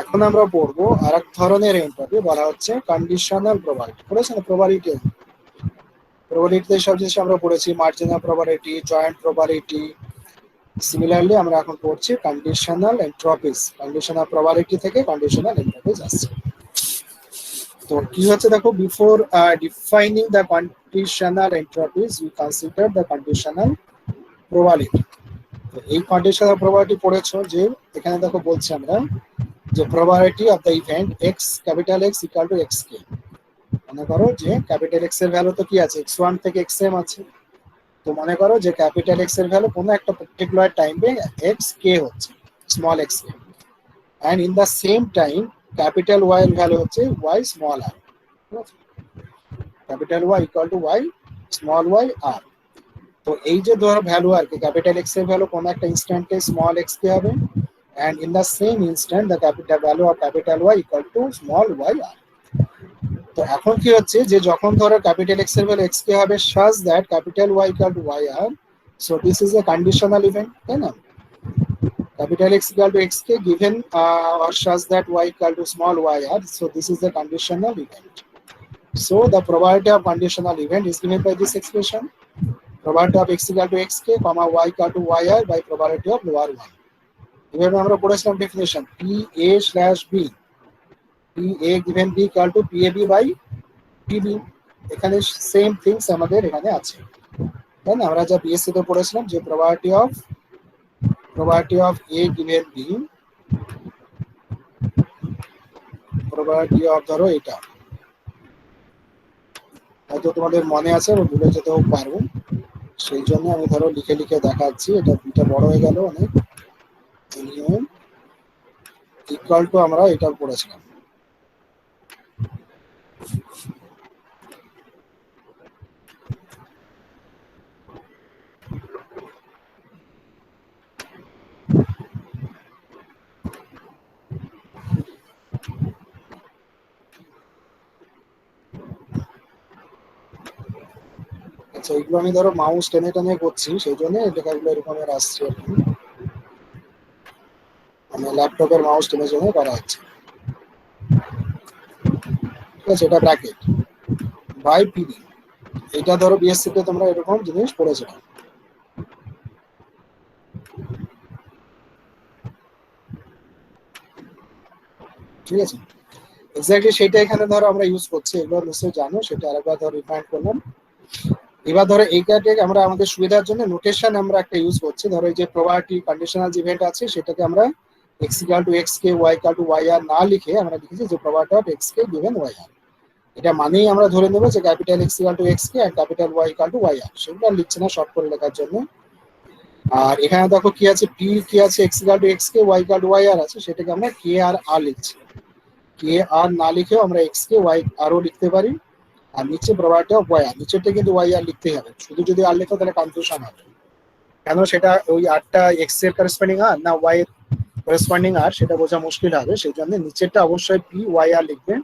S1: এখন আমরা পড়বো আরেক ধরনের এন্ট্রপি, বলা হচ্ছে কন্ডিশনাল প্রবাবিলিটি। পড়েছেন প্রবাবিলিটি? প্রবাবিলিটিতে সব জিনিস আমরা পড়েছি, marginal probability, joint probability. Similarly আমরা এখন পড়ছি কন্ডিশনাল এন্ট্রপিস। কন্ডিশনাল প্রবাবিলিটি থেকে কন্ডিশনাল এন্ট্রপিস আসছে। তো কি হচ্ছে দেখো, before defining the conditional entropies we consider the conditional probability. তো এই কন্ডিশনাল প্রবাবিলিটি পড়েছো যে এখানে দেখো বলছি আমরা যে probability of the event x, capital x equal to x k. মনে করো যে ক্যাপিটাল এক্স এর ভ্যালু তো কি আছে, x1 থেকে xm আছে। তো মনে করো যে ক্যাপিটাল এক্স এর ভ্যালু কোনো একটা পার্টিকুলার টাইমে এক্স কে হচ্ছে, small x k, and in the same time capital y এর ভ্যালু হচ্ছে y small r. Capital y equal to y small y r. তো এই যে ধরো ভ্যালু আর কি, ক্যাপিটাল এক্স এর ভ্যালু কোন একটা ইনস্ট্যান্টে স্মল এক্স কে হবে, and in the same instant the capital value of capital Y equal to small y r. তো এখন কি হচ্ছে যে যখন ধরো ক্যাপিটাল এক্স এর ভ্যালু এক্স কে হবে such that capital Y equal to y r, so this is a conditional event, তাই না? Capital X equal to x k given or such that y equal to small y r, so this is a conditional event. So the probability of conditional event is given by this expression, probability of x equal to x k comma y equal to y r by probability of lower 1. এভাবে আমরা পড়েছিলাম definition p a slash b, p a given b equal to p a b by p b. এখানে same things আমাদের এখানে আছে, তাই না? আমরা যা বিএসসি তে পড়েছিলাম যে probability of a given b, probability of ধরো এটা হয়তো তোমাদের মনে আছে, আমি ভুলে যেতেও পারবো, সেই জন্য আমি ধরো লিখে লিখে দেখাচ্ছি। এটা বিটা বড় হয়ে গেল অনেক। ইকুয়াল টু আমরা এটা পড়েছিলাম, আচ্ছা এগুলো আমি ধরো মাউস টেনে টেনে করছি, সেই জন্য লেখাগুলো এরকমের আসছে আর কি। আমার ল্যাপটপের মাউস টেনে টেনে করা হচ্ছে, ঠিক আছে? এটা ব্র্যাকেট বাই পিবি। এটা ধরো বিএসসি তে তোমরা এরকম জিনিস পড়েছো, ঠিক আছে? এক্স্যাক্টলি সেটা এখানে ধরো আমরা ইউজ করছি, এগুলো নিশ্চয়ই জানো, সেটা আরেকবার ধরো রিফাইন্ড করলাম। এবার ধরো এইটাকে আমরা আমাদের সুবিধার জন্য নোটেশন আমরা একটা ইউজ করছি। ধরো এই যে প্রবাবিলিটি কন্ডিশনাল ইভেন্ট আছে সেটাকে আমরা x equal to x k y equal to y r না লিখে আমরা লিখেছি যে probability of x k given y r। এটা মানেই আমরা ধরে নেব যে capital x equal to x k and capital y equal to y r। সেটা লিখছি না শর্ট করে লেখার জন্য। আর এখানে দেখো কি আছে, p কি আছে, x equal to x k y equal to y r আছে, সেটাকে আমরা k আর r লিখছি। k r না লিখেও আমরা x k y r ও লিখতে পারি। আর নিচে প্রবাবিলিটি অফ y r, নিচেরটা কিন্তু y r লিখতেই হবে। শুধু যদি r লেখো তাহলে কনফিউশন হবে, কেন সেটা ওই আরটা x এর করেসপন্ডিং আর না y এর করেসপন্ডিং আর সেটা বোঝা মুশকিল হবে, সেই জন্য নিচেরটা অবশ্যই p y r লিখবে।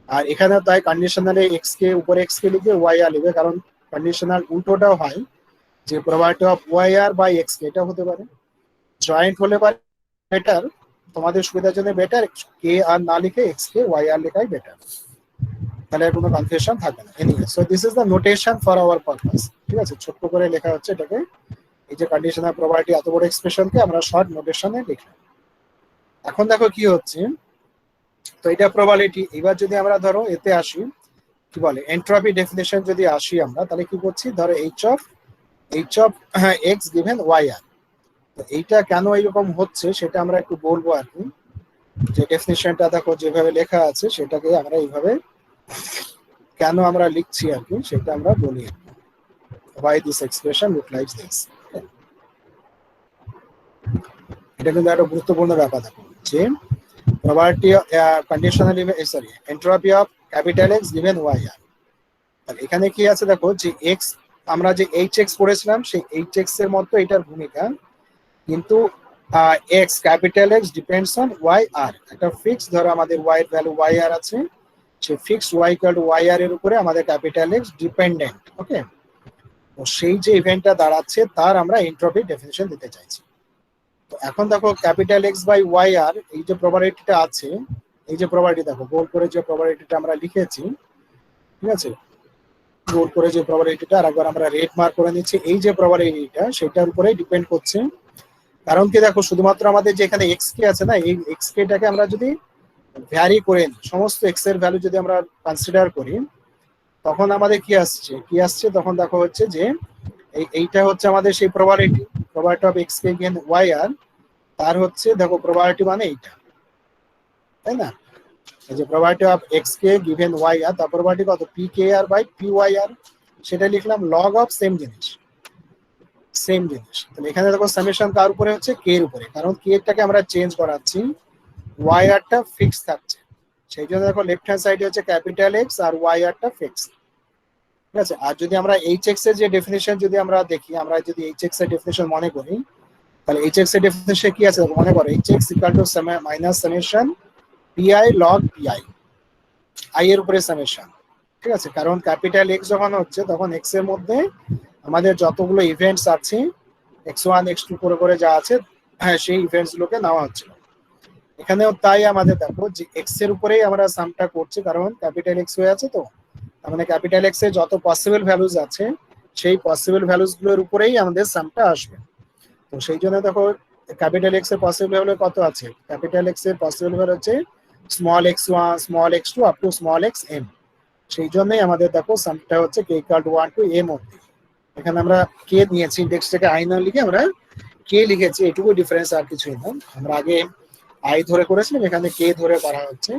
S1: আর এখানে তাই কন্ডিশনালে x কে উপরে x কে লিখবে, y r লিখবে, কারণ কন্ডিশনাল উল্টোটাও হয় যে probability of y r by x কে, এটা হতে পারে। জয়েন্ট হলে পারে বেটার, তোমাদের সুবিধার জন্য বেটার কে আর না লিখে x কে y r লেখাই বেটার, তাহলে আর কোনো কনফিউশন থাকবে না। Anyway, so this is the notation for our purpose, ঠিক আছে? ছোট করে লেখা হচ্ছে এটাকে, এই যে কন্ডিশনাল প্রবাবিলিটি এত বড় এক্সপ্রেশনকে আমরা শর্ট নোটেশনে লিখলাম। এখন দেখো কি হচ্ছে, তো এটা প্রবাবিলিটি। এবার যদি আমরা ধরো এতে আসি, কি বলে এন্ট্রপি ডেফিনেশন যদি আসি আমরা, তাহলে কি করছি, ধরো h of x given y r। তো এইটা কেন এরকম হচ্ছে সেটা আমরা একটু বলবো আর কি। যে ডেফিনিশনটা দেখো যেভাবে লেখা আছে সেটাকে আমরা এইভাবে কেন আমরা লিখছি আর কি সেটা আমরা বলি। why this expression look like this, এটা কিন্তু একটা গুরুত্বপূর্ণ ব্যাপার দেখো যে probability conditional sorry entropy of capital x given y r. এখানে কি আছে দেখো যে এক্স আমরা যে এইচ এক্স পড়েছিলাম সেই এইচ এক্স এর মতো এটার ভূমিকা, কিন্তু x capital x depends on y r. একটা ফিক্স ধরো আমাদের ওয়াই এর ভ্যালু ওয়াই আর আছে, সেই fixed y equal to y r এর উপরে আমাদের ক্যাপিটাল এক্স ডিপেন্ডেন্ট। ওকে, তো সেই যে ইভেন্টটা দাঁড়াচ্ছে তার আমরা এন্ট্রপি ডেফিনিশন দিতে চাইছি। তো এখন দেখো ক্যাপিটাল এক্স বাই ওয়াই আর এই যে প্রবাবিলিটিটা আছে, এই যে প্রবাবিলিটি দেখো গোল করে যে প্রবাবিলিটিটা আমরা লিখেছি, ঠিক আছে, গোল করে যে প্রবাবিলিটিটা আর একবার আমরা রেড মার্ক করে নিচ্ছি, এই যে প্রবাবিলিটিটা সেটার উপরে ডিপেন্ড করছে। কারণ কি দেখো শুধুমাত্র আমাদের যে এখানে এক্স কে আছে না, এই এক্স কেটাকে আমরা যদি ভ্যারি করে নিই, সমস্ত এক্স এর ভ্যালু যদি আমরা কনসিডার করি, তখন আমাদের কি আসছে তখন দেখো হচ্ছে যে এইটা হচ্ছে আমাদের সেই probability of x k given y r, তার হচ্ছে দেখো প্রবাবিলিটি মানে এইটা, তাই না? এই যে probability of x k given y r, তার প্রবাবিলিটি কত p k r by p y r, সেটা লিখলাম লগ অফ সেম জিনিস। তাহলে এখানে দেখো সামেশন কার উপরে হচ্ছে কে এর উপরে, কারণ কে এরটাকে আমরা চেঞ্জ করাচ্ছি, ওয়াই আরটা ফিক্স থাকছে, সেই জন্য দেখো লেফট হ্যান্ড সাইডে হচ্ছে ক্যাপিটাল এক্স আর ওয়াই আরটা ফিক্স, ঠিক আছে। আর যদি আমরা এইচ এক্স এর যে ডেফিনিশন যদি আমরা দেখি, আমরা যদি এইচ এক্স এর ডেফিনিশন মনে করি, তাহলে এইচ এক্স এর ডেফিনিশন কি আছে মনে করো, H x equal two minus summation PI log PI, I এর উপরে সামেশন, ঠিক আছে। কারণ ক্যাপিটাল এক্স যখন হচ্ছে তখন এক্স এর মধ্যে আমাদের যতগুলো ইভেন্টস আছে এক্স ওয়ান এক্স টু করে যা আছে, হ্যাঁ সেই ইভেন্টস গুলোকে নেওয়া হচ্ছিল। এখানেও তাই আমাদের দেখো যে এক্স এর উপরেই আমরা সামটা করছি, কারণ ক্যাপিটাল এক্স হয়ে আছে, তো মানে ক্যাপিটাল এক্স এর যত পসিবল ভ্যালুজ আছে সেই পসিবল ভ্যালুজ গুলোর উপরেই আমাদের সামটা আসবে। তো সেই জন্য দেখো ক্যাপিটাল এক্স এর পসিবল ভ্যালু কত আছে, ক্যাপিটাল এক্স এর পসিবল ভ্যালু হচ্ছে small x one small x two up to small x m, সেই জন্যই আমাদের দেখো সামটা হচ্ছে k equal to 1 to m অবধি। এখানে আমরা কে নিয়েছি, ইন্ডেক্সটাকে আই না লিখে আমরা কে লিখেছি, এটুকু ডিফারেন্স, আর কিছুই না। আমরা আগে আই ধরে করেছিলাম, এখানে কে ধরে করা হচ্ছে।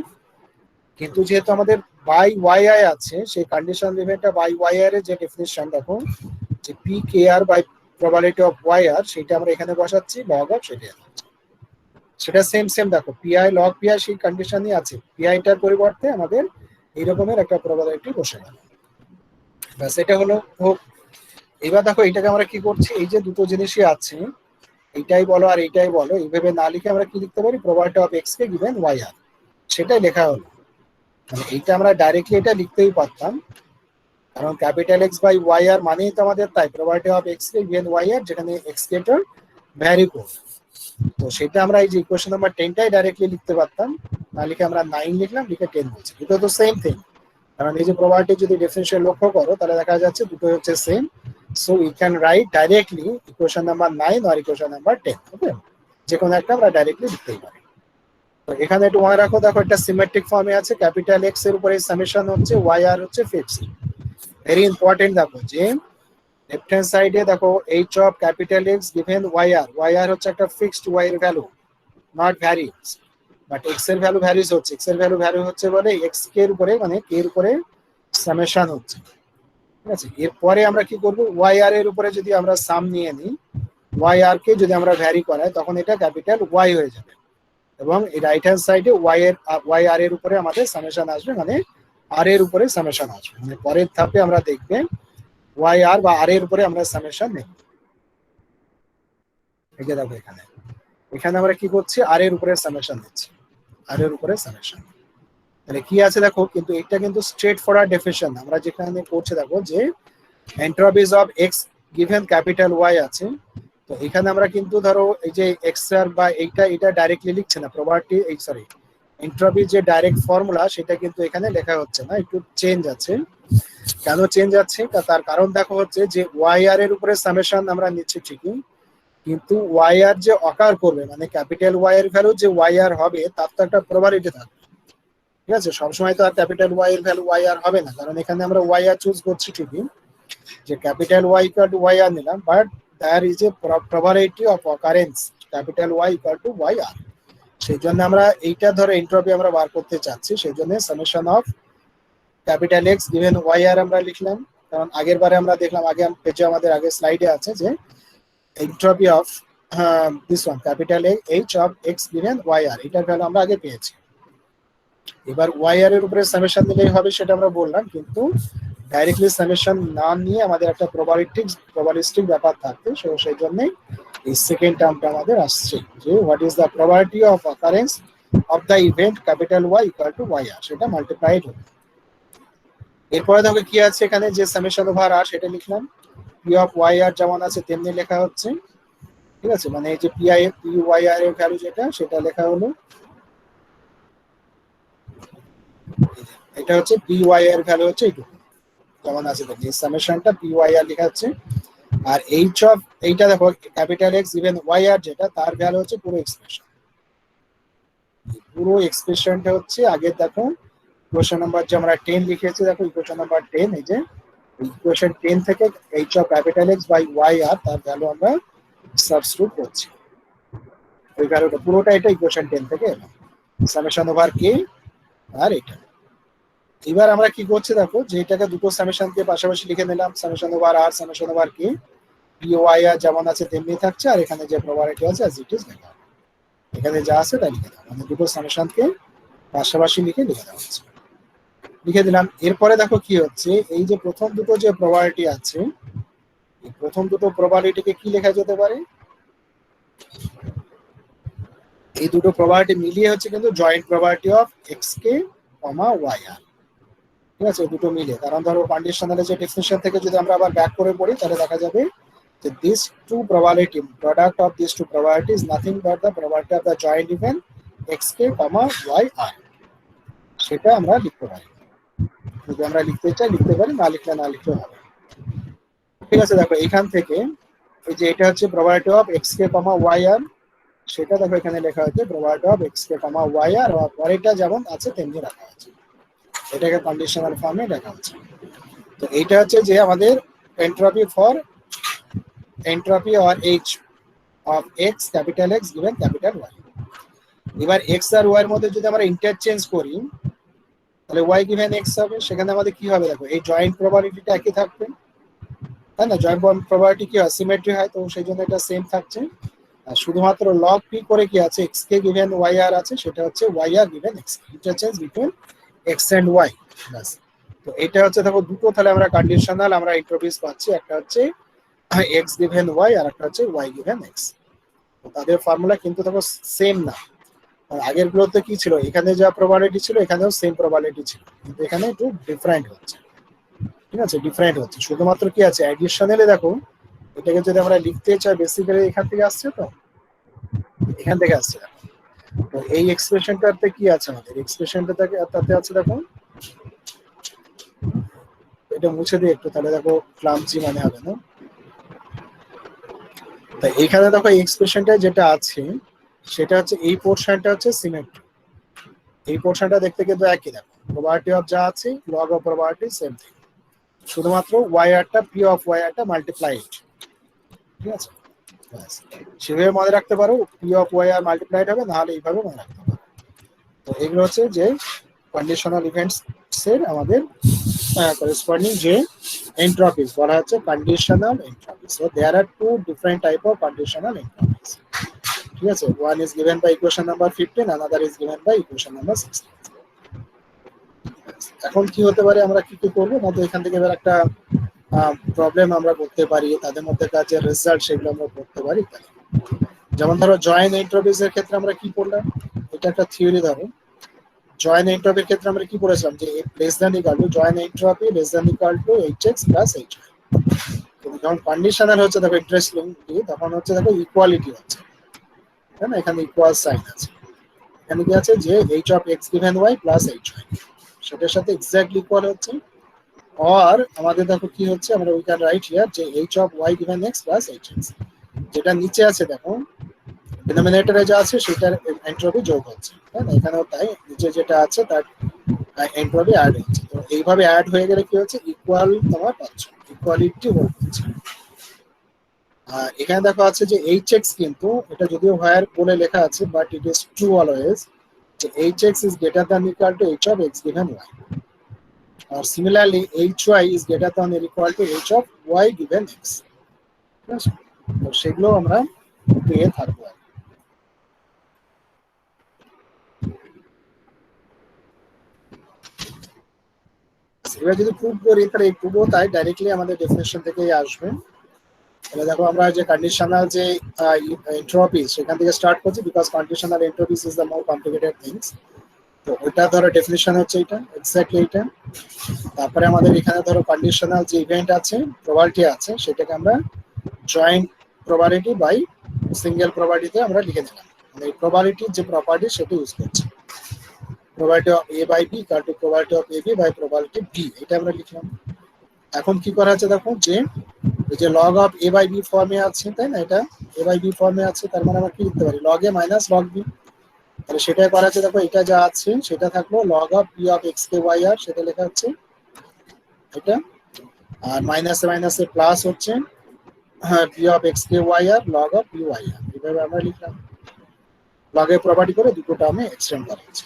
S1: কিন্তু যেহেতু আমাদের বাই ওয়াই আই আছে, সেই কন্ডিশন লিমিটটা বাই ওয়াই আর এর যে ডেফিনিশন দেখো যে p k r by probability of y r, সেটা আমরা এখানে বসাচ্ছি লগ অফ সেটা সেম দেখো পিআই লগ পিআই সেই কন্ডিশনই আছে, পিআইটার পরিবর্তে আমাদের এই রকমের একটা প্রবাবিলিটি বসে গেল, ব্যাস এটা হলো হোক। এবার দেখো এইটাকে আমরা কি করছি, এই যে দুটো জিনিসই আছে, এইটাই বলো আর এইটাই বলো, এইভাবে না লিখে আমরা কি লিখতে পারি, probability of x k given y r, সেটাই লেখা হলো। মানে এইটা আমরা ডাইরেক্টলি এটা লিখতেই পারতাম, কারণ capital x by y r মানেই তো আমাদের তাই probability of x k given y r, যেখানে এক্স কে টা ভ্যারি করবে। তো সেটা আমরা এই যে ইকুয়েশন নাম্বার 10টাই ডাইরেক্টলি লিখতে পারতাম, না লিখে আমরা 9 লিখলাম, লিখে 10 বলছি, এটা তো সেম থিং। কারণ এই যে প্রবাবিলিটি যদি ডিফারেন্সিয়াল লক্ষ্য করো তাহলে দেখা যাচ্ছে দুটো হচ্ছে same, so we can write directly equation number 9 আর ইকুয়েশন নাম্বার 10, ওকে, যে কোনো একটা আমরা ডাইরেক্টলি লিখতেই পারি। তো এখানে একটু মনে রাখো, দেখো এটা সিমেট্রিক ফর্মে আছে, ক্যাপিটাল এক্স এর উপরে সামেশন হচ্ছে ওয়াই আর হচ্ছে ফিক্সড। ভেরি ইম্পর্টেন্ট দেখো যে লেফট হ্যান্ড সাইডে দেখো h of capital x given y r হচ্ছে একটা ফিক্সড ওয়াই এর value, not varies, but x এর ভ্যালু ভ্যারিজ হচ্ছে, এক্স এর ভ্যালু হচ্ছে বলে এক্স কে এর উপরে মানে কে এর উপরে সামেশন হচ্ছে, ঠিক আছে। এরপরে আমরা কি করব, ওয়াই আর এর উপরে যদি আমরা সাম নিয়ে নিই, ওয়াই আর কে যদি আমরা ভ্যারি করাই তখন এটা ক্যাপিটাল ওয়াই হয়ে যাবে, এবং এই রাইট হ্যান্ড সাইডে ওয়াই আর এর উপরে আমাদের সামেশন আসবে, মানে আর এর উপরে সামেশন আসবে, মানে পরের ধাপে আমরা দেখবে ওয়াই আর বা আর এর উপরে আমরা সামেশন নেব। এই যে দেখো এখানে আমরা কি করছি, আর এর উপরে সামেশন দিচ্ছি, আর এর উপরে সামেশন, তাহলে কি আছে দেখো, কিন্তু এটা কিন্তু স্ট্রেট ফরওয়ার্ড ডেফিনিশন আমরা যেখানে করছে দেখো যে entropies of x given capital y আছে। তো এখানে আমরা কিন্তু ধরো এই যে এক্স আর বা এটা ডাইরেক্টলি লিখছে না, প্রবাবিলিটি এই সরি এন্ট্রপি যে ডাইরেক্ট ফর্মুলা সেটা কিন্তু এখানে লেখা হচ্ছে না, একটু চেঞ্জ আছে। কেন চেঞ্জ আছে তার কারণ দেখো হচ্ছে যে ওয়াই আর এর উপরে সামেশন আমরা নিচ্ছি ঠিকই, কিন্তু ওয়াই আর যে অকার করবে মানে ক্যাপিটাল ওয়াই এর ভ্যালু যে ওয়াই আর হবে তার তো একটা প্রবাবিলিটি থাকবে, ঠিক আছে। সবসময় তো আর ক্যাপিটাল ওয়াই এর ভ্যালু ওয়াই আর হবে না, কারণ এখানে আমরা ওয়াই আর চুজ করছি ঠিকই, যে capital y equal to y r নিলাম, but there is a probability of occurrence capital Y equal to YR. সেই জন্য আমরা এইটা ধরে এন্ট্রপি আমরা বার করতে চাচ্ছি, সেই জন্য summation of capital x given y r আমরা লিখলাম। কারণ আগের বারে আমরা দেখলাম, আগে পেজে আমাদের আগে স্লাইডে আছে যে entropy of this one capital h of x given y r, এটার ভ্যালু আমরা আগে পেয়েছি। এবার ওয়াই আর এর উপরে সামেশন দিলেই হবে সেটা আমরা বললাম, কিন্তু ডাইরেক্টলি সামেশন না নিয়ে আমাদের একটা প্রবাবিলিস্টিক ব্যাপার থাকবে, সেই জন্য এই সেকেন্ড টার্মটা আমাদের আসছে যে what is the probability of occurrence of the event capital y equal to y r, সেটা মাল্টিপ্লাইড হবে। এরপরে দেখো কি আছে এখানে, যে সামেশন ওভার আর সেটা লিখলাম, পি অফ ওয়াই আর যেমন আছে তেমনি লেখা হচ্ছে, ঠিক আছে। মানে এই যে পি ওয়াই আর এর ভ্যালু যেটা, সেটা লেখা হলো, এটা হচ্ছে পি ওয়াই এর ভ্যালু হচ্ছে এইটুকু যেমন আছে, দেখি এই সামেশনটা পি ওয়াই আর লেখা আছে। আর এইচ অফ এইটা দেখো ক্যাপিটাল এক্স ইভেন ওয়াই আর যেটা, তার ভ্যালু হচ্ছে পুরো এক্সপ্রেশন। পুরো এক্সপ্রেশনটা হচ্ছে আগে দেখো ইকুয়েশন নাম্বার যে আমরা 10 লিখেছি, দেখো ইকুয়েশন নাম্বার 10, এই যে ইকুয়েশন 10 থেকে h of capital x by y r তার ভ্যালু আমরা সাবস্টিটিউট করছি। ওই ভ্যালুটা পুরোটা এটা ইকুয়েশন 10 থেকে এলো, সামেশন ওভার কে আর এটা। এবার আমরা কি করছি দেখো, যে এটাকে দুটো সামেশন কে পাশাপাশি লিখে নিলাম, summation over r summation over k, p y r যেমন আছে তেমনি থাকছে, আর এখানে যে প্রবাবিলিটি আছে অ্যাজ ইট ইজ লেখা, এখানে যা আছে তাই লিখে দাও, মানে দুটো সামেশন কে পাশাপাশি লিখে দেওয়া হচ্ছে, লিখে দিলাম। এরপরে দেখো কি হচ্ছে, এই যে প্রথম দুটো যে প্রবাবিলিটি আছে, এই প্রথম দুটো প্রবাবিলিটিকে কি লেখা যেতে পারে, এই দুটো প্রবাবিলিটি মিলিয়ে হচ্ছে কিন্তু joint probability of x k comma y r, ঠিক আছে, দুটো মিলে। কারণ ধরো কন্ডিশনালে যে ডেফিনিশন থেকে যদি আমরা আবার ব্যাক করে পড়ি, তাহলে দেখা যাবে যে this two probability, product of this two probability is nothing but the probability of the joint event x k comma y r, সেটা আমরা লিখতে পারি। যদি আমরা লিখতে চাই লিখতে পারি, না লিখলে না লিখতে হবে, ঠিক আছে। দেখো এখান থেকে এই যে এটা হচ্ছে probability of x k comma y r, সেটা দেখো এখানে লেখা হচ্ছে probability of x k comma y r, আর পরেরটা যেমন আছে তেমনি রাখা আছে, এটাকে কন্ডিশনাল ফর্মে লেখা হচ্ছে। তো এইটা হচ্ছে যে আমাদের entropy for entropy or h of x capital x given capital y. এবার এক্স আর ওয়াই এর মধ্যে যদি আমরা ইন্টারচেঞ্জ করি, তাহলে ওয়াই গিভেন এক্স হবে, সেখানে আমাদের কি হবে দেখো, এই জয়েন্ট প্রবাবিলিটিটা একই থাকবে, তাই না। জয়েন্ট প্রবাবিলিটি কি হয়, সিমেট্রি হয়, তো সেই জন্য এটা সেম থাকছে। আর শুধুমাত্র লগ পি করে কি আছে, x k given y r আছে, সেটা হচ্ছে y r given x, interchange between x and y. তো এটা হচ্ছে দেখো দুটো, তাহলে আমরা কন্ডিশনাল আমরা ইন্ট্রোডিউস পাচ্ছি, একটা হচ্ছে এক্স গিভেন ওয়াই আর একটা হচ্ছে ওয়াই গিভেন এক্স। তো তাদের ফর্মুলা কিন্তু দেখো সেম না, আগের গুলোতে কি ছিল, এখানে যা প্রবাবিলিটি ছিল এখানেও সেম প্রবাবিলিটি ছিল, কিন্তু এখানে একটু ডিফারেন্ট হচ্ছে, ঠিক আছে, ডিফারেন্ট হচ্ছে। শুধুমাত্র কি আছে অ্যাডিশনালি দেখো, এটাকে যদি আমরা লিখতে চাই বেসিক্যালি এখান থেকে আসছে, তো এখান থেকে আসছে। তো এই এক্সপ্রেশনটাতে কি আছে, আমাদের এক্সপ্রেশনটা তাতে আছে দেখো, এটা মুছে দিই একটু, তাহলে দেখো ক্লামজি মানে হবে না। তাই এখানে দেখো এই এক্সপ্রেশনটা যেটা আছে, সেটা হচ্ছে এই পোর্শনটা হচ্ছে সিমেট্রি, এই পোর্শনটা দেখতে কিন্তু একই, দেখো প্রবাবিলিটি অফ যা আছে log of probability same thing, শুধুমাত্র ওয়াই আরটা পি অফ ওয়াই আরটা মাল্টিপ্লাইড, ঠিক আছে। সেভাবে মনে রাখতে পারো, p of y r multiplied হবে, নাহলে এইভাবে মনে রাখতে পারো। তো এগুলো হচ্ছে যে কন্ডিশনাল ইভেন্টস এর আমাদের করেসপন্ডিং যে এন্ট্রপিস বলা হচ্ছে conditional entropies. So there are two different type of conditional entropies, ঠিক আছে। One is given by equation number 15, another is given by equation number 16। এখন কি হতে পারে, আমরা কি কি করবো না, তো এখান থেকে এবার একটা প্রবলেম আমরা করতে পারি, তাদের মধ্যে কাজের রেজাল্ট সেগুলো আমরা করতে পারি। যেমন ধরো জয়েন্ট এন্ট্রপিস এর ক্ষেত্রে আমরা কি করলাম, এটা একটা থিওরি। ধরো জয়েন্ট এন্ট্রপির ক্ষেত্রে আমরা কি করেছিলাম, যে less than equal two joint entropy less than equal two HX plus HY. কিন্তু যখন কন্ডিশনাল হচ্ছে দেখো ইন্টারেস্টিং, তখন হচ্ছে দেখো ইকুয়ালিটি হচ্ছে, তাই না, এখানে ইকুয়াল সাইন আছে, এখানে কি আছে যে h of x given y plus h y, সেটার সাথে এক্স্যাক্টলি ইকুয়াল হচ্ছে। আর আমাদের দেখো কি হচ্ছে, আমরা উই ক্যান রাইট হিয়ার যে h of y given x plus h x, যেটা নিচে আছে দেখো ডিনোমিনেটরে যা আছে সেটার এন্ট্রপি যোগ হচ্ছে, তাই না, এখানেও তাই, নিচে যেটা আছে তার এন্ট্রপি অ্যাড হচ্ছে। তো এইভাবে অ্যাড হয়ে গেলে কি হচ্ছে, ইকুয়াল তোমার পাচ্ছ, ইকুয়ালিটি হচ্ছে। এখানে দেখো আছে যে hx, কিন্তু এটা যদিও হোয়ার বলে লেখা আছে but it is true always যে hx is greater than or equal to h of x given y, or similarly hy is greater than or equal to h of y given x. ঠিক আছে, তো সেগুলো আমরা পেয়ে থাকবো। এবার যদি প্রুভ করি তাহলে এই প্রুভও তাই ডাইরেক্টলি আমাদের ডেফিনেশন থেকেই আসবে। তাহলে দেখো আমরা যে কন্ডিশনাল যে এন্ট্রপি সেখান থেকে স্টার্ট করছি, because conditional entropies is the more complicated things. তো ওটা ধরো ডেফিনেশন হচ্ছে এটা, এক্স্যাক্টলি এটা। তারপরে আমাদের এখানে ধরো কন্ডিশনাল যে ইভেন্ট আছে, প্রবাবিলিটি আছে, সেটাকে আমরা জয়েন্ট প্রবাবিলিটি বাই সিঙ্গেল প্রবাবিলিটিতে আমরা লিখে দিলাম। মানে এই প্রবাবিলিটির যে প্রপার্টি সেটা ইউজ করছি, probability of a by b equal to probability of ab by probability b, এটা আমরা লিখলাম। এখন কি করা আছে দেখো, যে এই যে log of a by b ফর্মে আছে, তাই না, এটা a by b ফর্মে আছে, তার মানে আমরা কি লিখতে পারি log a minus log b। তাহলে সেটাই করা আছে, দেখো এটা যা আছে সেটা থাকলো log of p of x k y r, সেটা লেখা হচ্ছে এটা, আর মাইনাসে মাইনাসে প্লাস হচ্ছে p of x k y r log of p y r, এভাবে আমরা লিখলাম। log এর প্রপার্টি করে দুটো টার্মে এক্সটেন্ড করা হচ্ছে।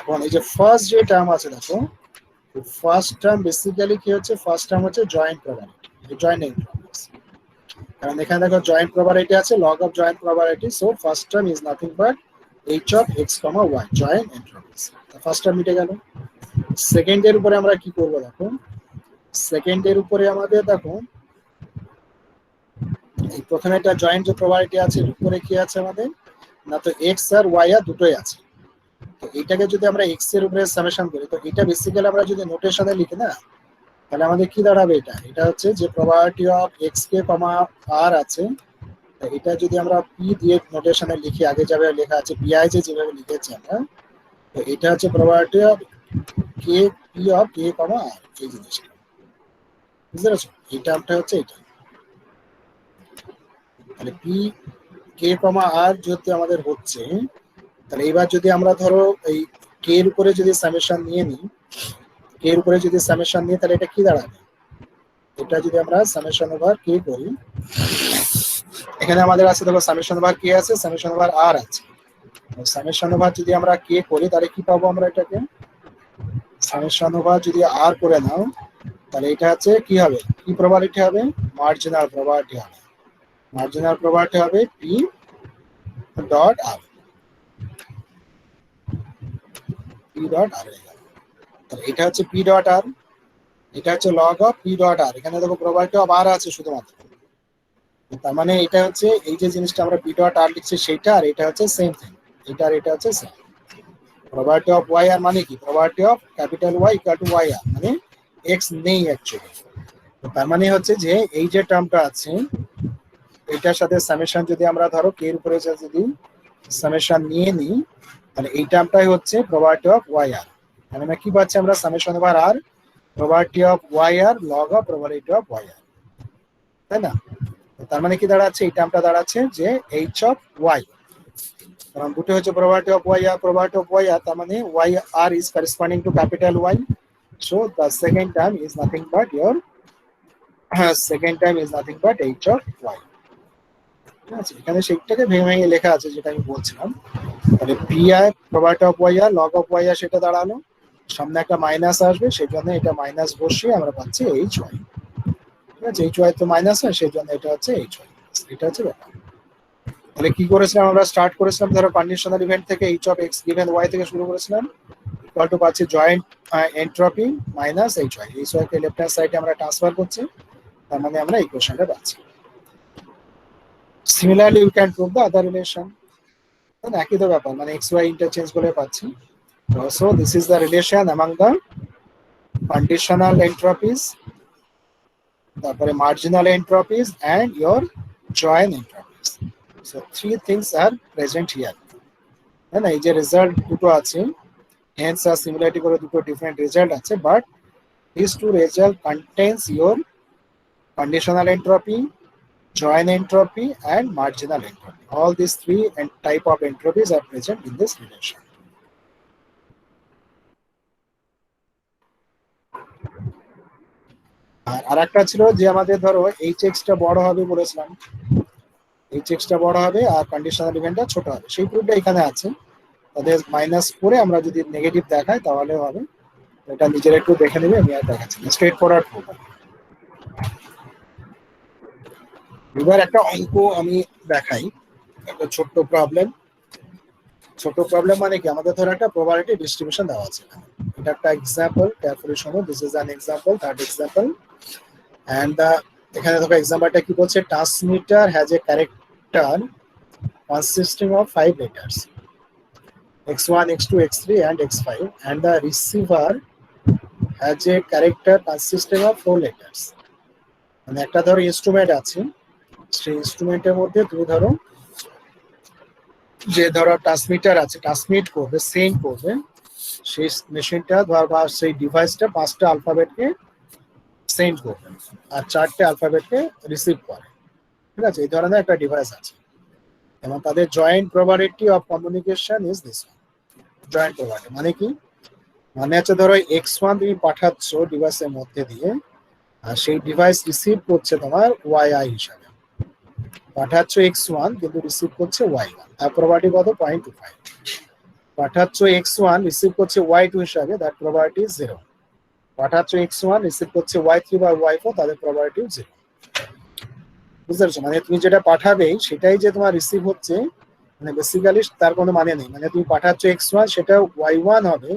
S1: এখন এই যে ফার্স্ট যে টার্ম আছে দেখো, ফার্স্ট টার্ম বেসিক্যালি কি হচ্ছে, ফার্স্ট টার্ম হচ্ছে জয়েন্ট প্রবাবিলিটি, জয়েন্ট এন্ট্রপিস। কারণ এখানে দেখো জয়েন্ট প্রবাবিলিটি আছে, log of joint probability, so first term is nothing but h of x, y, joint entropies. First term মিটে গেল। সেকেন্ডের উপরে আমরা কি করব দেখো, সেকেন্ডের উপরে আমাদের দেখো এই প্রথমে একটা জয়েন্ট যে প্রবাবিলিটি আছে, এর উপরে কি আছে আমাদের না, তো x আর y আর দুটোই আছে। তো এটাকে যদি আমরা x এর উপরে সামেশন করি, তো এটা বেসিক্যালি আমরা যদি নোটেশনে লিখি না, তাহলে আমাদের কি দাঁড়াবে, এটা এটা হচ্ছে যে probability of x k comma আর আছে, এটা যদি আমরা পি দিয়ে নোটেশনে লিখি, আগে যাবে লেখা আছে পিআই যে যেভাবে লিখেছি আমরা, তো এটা হচ্ছে probability of k p of k comma r, এই জিনিসটা বুঝতে পারছো, এই টার্মটা হচ্ছে এটা। তাহলে পি কে কমা আর যদি আমাদের হচ্ছে, তাহলে এবার যদি আমরা ধরো এই কে এর উপরে যদি সামেশন নিয়ে নিই, কে এর উপরে যদি সামেশন নিই, তাহলে এটা কি দাঁড়াবে, এটা যদি আমরা সামেশন ওভার কে করি, এখানে আমাদের আছে দেখো সামেশন ওভার কে আছে, সামেশন ওভার আর আছে। সামেশন ওভার যদি আমরা কে করি তাহলে কি পাবো আমরা, এটাকে সামেশন ওভার যদি আর করে নাও, তাহলে এটা হচ্ছে কি হবে, কি প্রবাবিলিটি হবে, মার্জিনাল প্রবাবিলিটি হবে, মার্জিনাল প্রবাবিলিটি হবে পি ডট আর, পি ডট আর। তাহলে এটা হচ্ছে পি ডট আর, এটা হচ্ছে লগ অফ পি ডট আর। এখানে দেখো প্রবাবিলিটি অফ আর আছে শুধুমাত্র, তার মানে এটা হচ্ছে এই যে জিনিসটা আমরা পি ডট আর লিখছি সেইটা, আর এটা হচ্ছে সেম থিং, এটা আর এটা হচ্ছে same. Probability of y r মানে কি, probability of capital y equal to y r, মানে এক্স নেই অ্যাকচুয়ালি। তার মানে হচ্ছে যে এই যে টার্মটা আছে এটার সাথে সামেশন যদি আমরা ধরো কে এর উপরে যদি সামেশন নিয়ে নিই, তাহলে এই টার্মটাই হচ্ছে প্রবাবিলিটি অফ ওয়াই আর। মানে আমরা কি পাচ্ছি, আমরা summation over r probability of y r log of probability of y r, তাই না। তার মানে কি দাঁড়াচ্ছে, এই টার্মটা দাঁড়াচ্ছে যে এইচ অফ ওয়াই, কারণ দুটো হচ্ছে probability of y r, probability of y r, তার মানে y r is corresponding to capital y, so the second term is nothing but your second term is nothing but h of y. ঠিক আছে, এখানে সেইটাকে ভেঙে ভেঙে লেখা আছে যেটা আমি বলছিলাম। তাহলে p r probability of y r log of y r, সেটা দাঁড়ালো, সামনে একটা মাইনাস আসবে, সেই জন্য এটা মাইনাস বসিয়ে আমরা পাচ্ছি এইচ ওয়াই। ঠিক আছে, এইচ ওয়াই তো মাইনাস হয়, সেই জন্য এটা হচ্ছে এইচ ওয়াই, এটা হচ্ছে ব্যাপার। তাহলে কি করেছিলাম আমরা, স্টার্ট করেছিলাম ধরো কন্ডিশনাল ইভেন্ট থেকে, h of x given y থেকে শুরু করেছিলাম, ইকুয়াল টু পাচ্ছি joint entropy minus h y, h y কে লেফট হ্যান্ড সাইডে আমরা ট্রান্সফার করছি, তার মানে আমরা ইকুয়েশনটা পাচ্ছি। Similarly you can prove the other relation, একই তো ব্যাপার, মানে এক্স ওয়াই ইন্টারচেঞ্জ করে পাচ্ছি। So this is the relation among the conditional entropies, তারপরে marginal entropies and your joint entropies. So three things are present here, তাই না। এই যে রেজাল্ট দুটো আছে, হেন্স আর সিমিলারিটি করে দুটো ডিফারেন্ট রেজাল্ট আছে, but this two result contains your conditional entropy, joint entropy, and marginal entropy. All these three type of entropies are present in this relation. আর আরেকটা ছিল যে আমাদের ধরো এইচ টা বড় হবে বলেছিলাম, এইচ টা বড় হবে আর কন্ডিশনাল ইভেন্টটা ছোট হবে, সেই প্রুফটা এখানে আছে। তাদের মাইনাস করে আমরা যদি নেগেটিভ দেখাই তাহলে হবে। এটা নিজের একটু দেখে নেবে, আমি আর দেখাচ্ছি স্ট্রেট ফরওয়ার্ড প্রুফ। এবার একটা অঙ্ক আমি দেখাই, একটা ছোট্ট প্রবলেম। ছোট প্রবলেম মানে কি, আমাদের ধরো একটা প্রবাবিলিটি ডিস্ট্রিবিউশন দেওয়া আছে। এটা একটা এক্সাম্পল, কেয়ারফুলি শোনো, this is an example, third example. And এখানে দেখো এক্সাম্পলটা কি বলছে, transmitter has a character consisting of 5 letters x1 x2 x3 and x5 and the receiver has a character consisting of 4 letters। মানে একটা ধরো ইনস্ট্রুমেন্ট আছে, সেই ইনস্ট্রুমেন্টের মধ্যে তুমি ধরো যে ধরো ট্রান্সমিটার আছে, ট্রান্সমিট করবে, সেন্ড করবে, সেই মেশিনটা বা সেই ডিভাইসটা 5টা অ্যালফাবেটকে সেন্ড করবে আর 4টে অ্যালফাবেটকে রিসিভ করে। ঠিক আছে, এই ধরনের একটা ডিভাইস আছে এবং তাদের joint probability of communication is this one. Joint probability মানে কি, মানে হচ্ছে ধরো x1 তুমি পাঠাচ্ছ ডিভাইসের মধ্যে দিয়ে, আর সেই ডিভাইস রিসিভ করছে তোমার yi হিসাবে। পাঠাচ্ছ x1 কিন্তু রিসিভ করছে y1, তার প্রবাবিলিটি কত, 0.25। পাঠাচ্ছ x1 রিসিভ করছে y2 হিসাবে, দ্যাট প্রবাবিলিটি 0। পাঠাচ্ছ x1 রিসিভ করছে y3 বা y4, তাদের প্রবাবিলিটি 0। বুঝতে পারছো, মানে তুমি যেটা পাঠাবে সেটাই যে তোমার রিসিভ হচ্ছে, মানে বেসিক্যালি তার কোনো মানে নেই। মানে তুমি পাঠাচ্ছ x1 সেটা y1 হবে,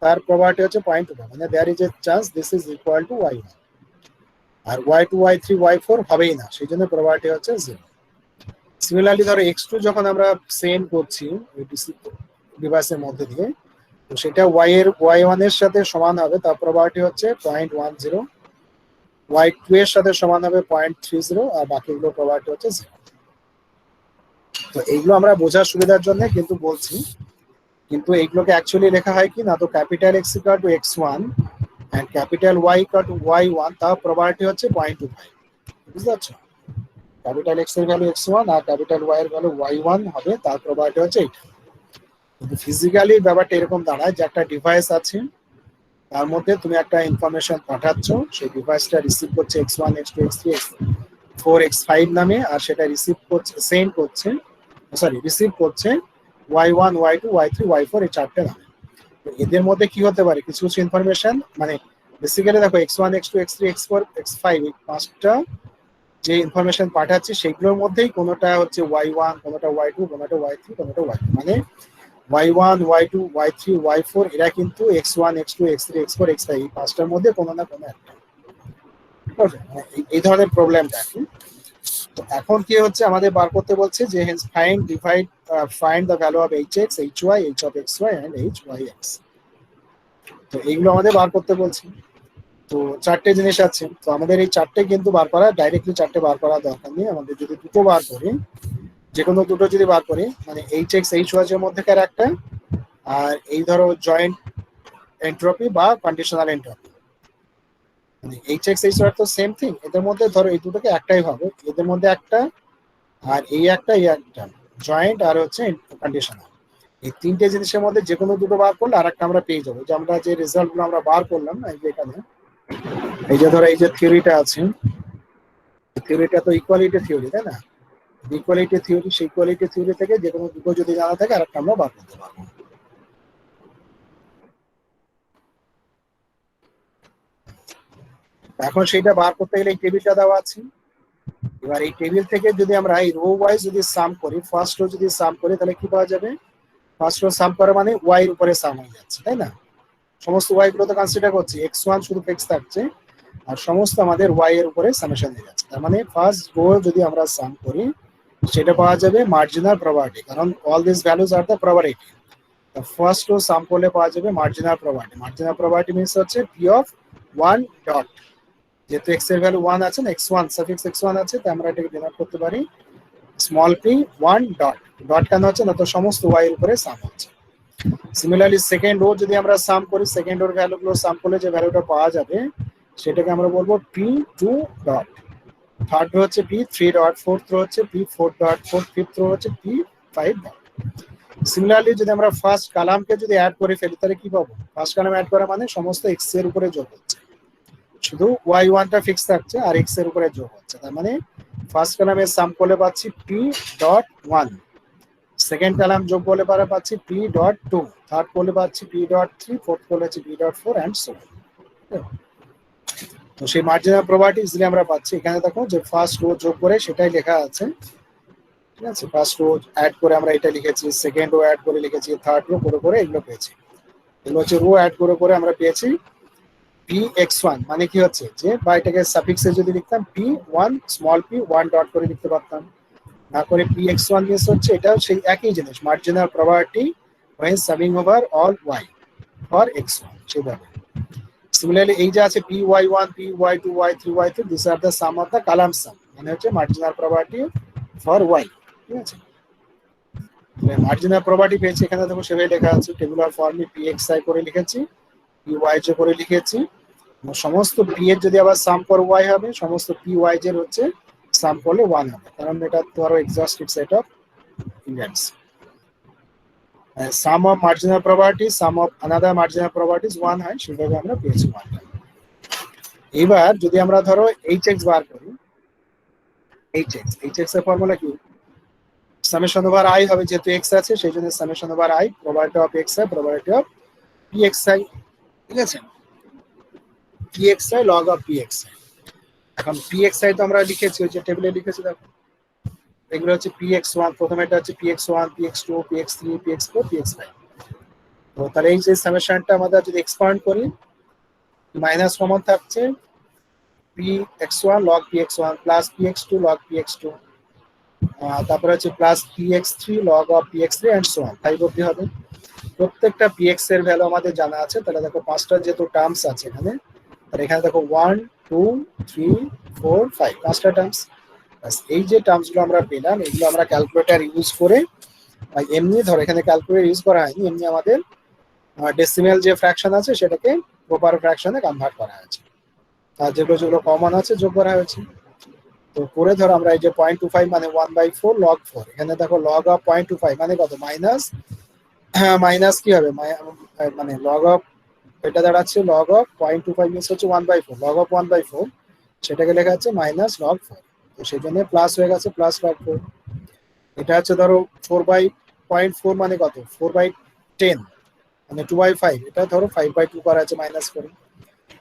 S1: তার প্রবাবিলিটি হচ্ছে 0.25, মানে there is a chance this is equal to y1। আর y2 y3 y4 হবেই না, সেই জন্য প্রবাবিলিটি হচ্ছে 0। সিমিলারলি ধরো x2 যখন আমরা সেন্ড করছি ওই ডিভাইসের মধ্যে দিয়ে, তো সেটা y1 এর সাথে সমান হবে, তার প্রবাবিলিটি হচ্ছে 0.10। y2 এর সাথে সমান হবে 0.30, আর বাকিগুলো প্রবাবিলিটি হচ্ছে 0। তো এইগুলো আমরা বোঝার সুবিধার জন্য কিন্তু বলছি, কিন্তু এইগুলোকে অ্যাকচুয়ালি লেখা হয় কি না, তো capital x equal to x1 and capital y equal to y1, তার প্রবাবিলিটি হচ্ছে 0.25। বুঝতে পারছো, ক্যাপিটাল x এর ভ্যালু x1 আর ক্যাপিটাল y এর ভ্যালু y1 হবে, তার প্রবাবিলিটি হচ্ছে এইটা। কিন্তু ফিজিক্যালি ব্যাপারটা এরকম দাঁড়ায় যে একটা ডিভাইস আছে, তার মধ্যে তুমি একটা ইনফরমেশন পাঠাচ্ছ, সেই ডিভাইসটা রিসিভ করছে x1 x2 x3 x4 x5 নামে, আর সেটা রিসিভ করছে, সেন্ড করছে, সরি রিসিভ করছে y1 y2 y3 y4 এই 4টে নামে। তো এদের মধ্যে কি হতে পারে, কিছু কিছু ইনফরমেশন, মানে বেসিক্যালি দেখো x1 x2 x3 x4 x5 এই 5টা যে ইনফরমেশন পাঠাচ্ছি সেগুলোর মধ্যেই কোনোটা হচ্ছে y1, কোনোটা y2, কোনোটা y3, কোনোটা y4, মানে y1 y2 y3 y4 এরা কিন্তু x1 x2 x3 x4 x5 এই 5টার মধ্যে কোনো না কোনো একটা। এই ধরনের প্রবলেমটা কি, তো এখন কি হচ্ছে আমাদের বার করতে বলছে যে hence find the value of hx hy h of xy and hyx। তো এইগুলো আমাদের বার করতে বলছে। তো 4টে জিনিস আছে, তো আমাদের এই 4টে কিন্তু বার করা, ডাইরেক্টলি 4টে বার করা দরকার নেই। আমাদের যদি দুটো বার করি, যে কোনো দুটো যদি বার করি, মানে hx hy এর মধ্যেকার একটা, আর এই ধরো জয়েন্ট এন্ট্রপি বা কন্ডিশনাল এন্ট্রপি, মানে hx hy তো সেম থিং, এদের মধ্যে ধরো এই দুটোকে একটাই হবে, এদের মধ্যে একটা আর এই একটা জয়েন্ট আর হচ্ছে কন্ডিশনাল। এই 3টে জিনিসের মধ্যে যে কোনো দুটো বার করলে আর একটা আমরা পেয়ে যাবো। যে আমরা যে রেজাল্ট গুলো আমরা বার করলাম না, এই যে এখানে এই যে ধরো এই যে থিওরিটা আছে, থিওরিটা তো ইকুয়ালিটি থিওরি, তাই না? ইকুয়ালিটি থিওরি, সেই ইকুয়ালিটি থিওরি থেকে যে কোনো দুটো যদি জানা থাকে আর একটা আমরা বার করতে পারবো। এখন সেইটা বার করতে গেলে এই টেবিলটা দেওয়া আছে। এবার এই টেবিল থেকে যদি আমরা এই রো ওয়াইজ যদি সাম করি, ফার্স্ট রো যদি সাম করি তাহলে কি পাওয়া যাবে, ফার্স্ট রো সাম করা মানে ওয়াই এর উপরে সাম হয়ে যাচ্ছে, তাই না? সমস্ত ওয়াই গুলো তো কনসিডার করছি, x1 শুধু ফিক্স থাকছে আর সমস্ত আমাদের ওয়াই এর উপরে সামেশন হয়ে যাচ্ছে। তার মানে ফার্স্ট রো যদি আমরা সাম করি সেটা পাওয়া যাবে মার্জিনাল প্রবাবিলিটি, কারণ all this values are the probability. তো ফার্স্ট রো সাম করলে পাওয়া যাবে marginal probability. Marginal probability means হচ্ছে p অফ 1 ডট, যেহেতু x এর ভ্যালু 1 আছে না, x1 সাফিক্স x1 আছে, তাই আমরা এটাকে ডিনোট করতে পারি স্মল p 1 ডট। ডট কেন হচ্ছে না, তো সমস্ত ওয়াই এর উপরে সাম হচ্ছে। সিমিলারলি সেকেন্ড রো যদি আমরা সাম করি, সেকেন্ড রোর ভ্যালুগুলো সাম করলে যে ভ্যালুটা পাওয়া যাবে সেটাকে আমরা বলবো p2 ডট। থার্ড রো হচ্ছে p3 ডট, ফোর্থ রো হচ্ছে p4 ডট, ফিফথ রো হচ্ছে p5 ডট। সিমিলারলি যদি আমরা ফার্স্ট কলামকে যদি অ্যাড করে ফেলি তাহলে কি পাবো, ফার্স্ট কলাম অ্যাড করা মানে সমস্ত এক্স এর উপরে যোগ হচ্ছে, শুধু y1 টা ফিক্স থাকছে আর x এর উপরে যোগ হচ্ছে। তার মানে ফার্স্ট কলামে সাম করলে পাচ্ছি p.1, সেকেন্ড কলাম যোগ করলে পরে পাচ্ছি p.2, থার্ড করলে পাচ্ছি p.3, ফোর্থ করলে হচ্ছে p.4 এন্ড সো অন। তো সেই মার্জিনাল প্রপার্টি ইজিলি আমরা পাচ্ছি। এখানে দেখো যে ফার্স্ট রো যোগ করে সেটাই লেখা আছে, ঠিক আছে। ফার্স্ট রো অ্যাড করে আমরা এটা লিখেছি, সেকেন্ড রো অ্যাড করে লিখেছি, থার্ড রো করে করে এগুলো পেয়েছি। এগুলো হচ্ছে রো অ্যাড করে করে আমরা পেয়েছি px1, মানে কি হচ্ছে যে বা এটাকে সাফিক্সে যদি লিখতাম p1 স্মল p1 ডট করে লিখতে পারতাম, না করে px1 মিনস হচ্ছে এটাও সেই একই জিনিস, marginal property when summing over all y for x1 সেভাবে। সিমিলারলি এই যে আছে py1 py2 y3 y3 this are the sum of the column sum, মানে হচ্ছে মার্জিনাল প্রপার্টি ফর y, ঠিক আছে। মার্জিনাল প্রপার্টি পেয়েছি, এখানে দেখো সেভাবে লেখা আছে, টেবুলার ফর্মে pxi করে লিখেছি, pyj করে লিখেছি। সমস্ত p এর যদি আবার সাম ফর y হবে, সমস্ত pyj এর হচ্ছে সাম করলে 1 হবে, কারণ এটা ধরো exhaustive set of events. Sum of marginal property sum of another marginal properties 1 হয়, সেভাবে আমরা পেয়েছি 1। এবার যদি আমরা ধরো hx বার করি, hx এর ফর্মুলা কি, সামেশন ওভার i হবে, যেহেতু x আছে সেই জন্য summation over i probability of xi probability of pxi, ঠিক আছে। pxi log of pxi, এখন pxi তো আমরা লিখেছি ওই যে টেবিলে লিখেছি, দেখো এগুলো হচ্ছে px1, প্রথমে এটা হচ্ছে px1 px2 px3 px4 px5। তো তাহলে এই যে সামেশনটা আমাদের যদি এক্সপান্ড করি, মাইনাস কমন থাকছে px1 log px1 plus px2 log px2, তারপরে হচ্ছে plus px3 log of px3 and so on 5 অবধি হবে। প্রত্যেকটা px এর ভ্যালু আমাদের জানা আছে, তাহলে দেখো পাঁচটা যেহেতু টার্মস আছে এখানে, তাহলে এখানে দেখো 1 2 3 4 5 পাঁচটা টার্মস। এই যে টার্মস গুলো আমরা পেলাম, এগুলো আমরা ক্যালকুলেটর ইউজ করে, এমনি ধরো এখানে ক্যালকুলেটর ইউজ করা হয়নি, এমনি আমাদের ডেসিমেল যে ফ্র্যাকশন আছে সেটাকে প্রপার ফ্র্যাকশনে কনভার্ট করা হয়েছে, আর যেগুলো যেগুলো কমন আছে যোগ করা হয়েছে। তো করে ধরো আমরা এই যে 0.25 মানে 1/4 log 4, এখানে দেখো log of 0.25 মানে কত, মাইনাস, মাইনাস কি হবে মানে log of এটা দাঁড়াচ্ছে log of 0.25 মিনস হচ্ছে 1/4, log of 1/4 সেটাকে লেখা আছে মাইনাস log 4, তো সেই জন্য প্লাস হয়ে গেছে প্লাস log 4। এটা হচ্ছে ধরো 4/0.4 মানে কত, 4/10 মানে 2/5, এটা ধরো 5/2 করা আছে মাইনাস করে,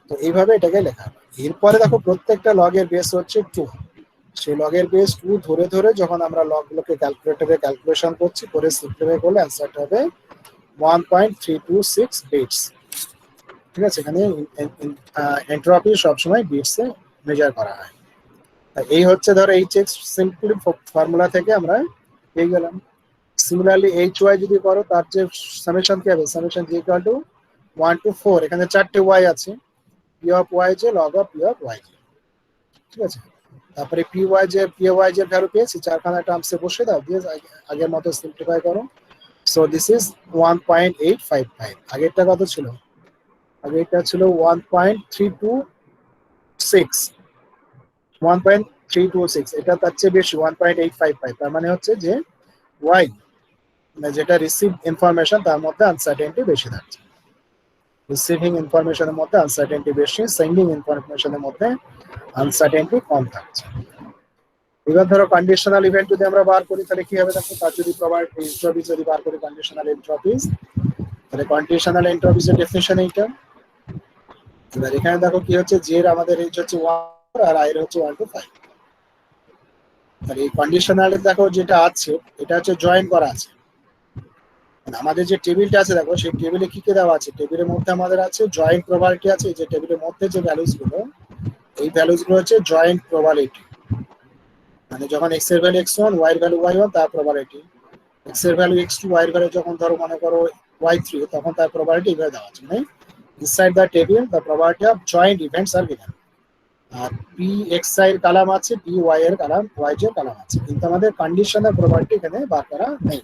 S1: তো এইভাবে এটাকে লেখা হবে। এরপরে দেখো প্রত্যেকটা লগের বেস হচ্ছে 2, সেই লগের বেস 2 ধরে ধরে যখন আমরা লগগুলোকে ক্যালকুলেটরে ক্যালকুলেশন করছি, করে সিম্পলিফাই করলে অ্যান্সারটা হবে 1.326 বিটস, ঠিক আছে। এখানে এন্ট্রপি সবসময় বিটসে মেজার করা হয়। এই হচ্ছে ধরো hx সিম্পলি ফর্মুলা থেকে আমরা পেয়ে গেলাম। সিমিলারলি hy যদি করো, তার যে সামেশন কি হবে, summation j equal to 1 to 4, এখানে চারটে y আছে, p of yj log of p of yj, ঠিক আছে। তারপরে pyj এর ভ্যালু পেয়েছি, চারখানা টার্মসে বসে দাও, দিয়ে আগের মতো সিম্পলিফাই করো। সো দিস ইজ 1.855, আগেরটা কত ছিল, আগেরটা ছিল 1.326, এটা তার চেয়ে বেশি 1.855, তার মানে হচ্ছে যে y মানে যেটা রিসিভ ইনফরমেশন তার মধ্যে আনসার্টেনটি বেশি থাকছে, রিসিভিং ইনফরমেশনের মধ্যে আনসার্টেনটি বেশি, সেন্ডিং ইনফরমেশনের মধ্যে আনসার্টেনটি কম থাকছে। এবার ধরো কন্ডিশনাল ইভেন্ট যদি আমরা বার করি, তাহলে কি হবে দেখো, তার যদি প্রবাবিলিটি এন্ট্রপি যদি বার করি কন্ডিশনাল এন্ট্রপিজ, তাহলে কন্ডিশনাল এন্ট্রপিজের ডেফিনিশন এইটা। এবার এখানে দেখো কি হচ্ছে, যে আমাদের রেঞ্জ হচ্ছে 1 আর i এর হচ্ছে 1 to 5, তাহলে এই কন্ডিশনালে দেখো যেটা আছে এটা হচ্ছে জয়েন করা আছে, আমাদের যে টেবিলটা আছে দেখো, সেই টেবিলে কি কি দেওয়া আছে, টেবিলের মধ্যে আমাদের আছে জয়েন্ট প্রবাবিলিটি আছে, যে টেবিলের মধ্যে যে ভ্যালুস গুলো, এই ভ্যালুস গুলো হচ্ছে জয়েন্ট প্রবাবিলিটি, মানে যখন x এর ভ্যালু x1 y এর ভ্যালু y1 তার প্রবাবিলিটি, x এর ভ্যালু x2 y এর ভ্যালু যখন ধরো মনে করো y3, তখন তার প্রবাবিলিটি এইভাবে দেওয়া আছে, মানে inside the table the probability of joint events are given. আর pxi এর কালাম আছে, py এর কালাম, yj এর কালাম আছে, কিন্তু আমাদের কন্ডিশনাল প্রবাবিলিটি এখানে বার করা নেই,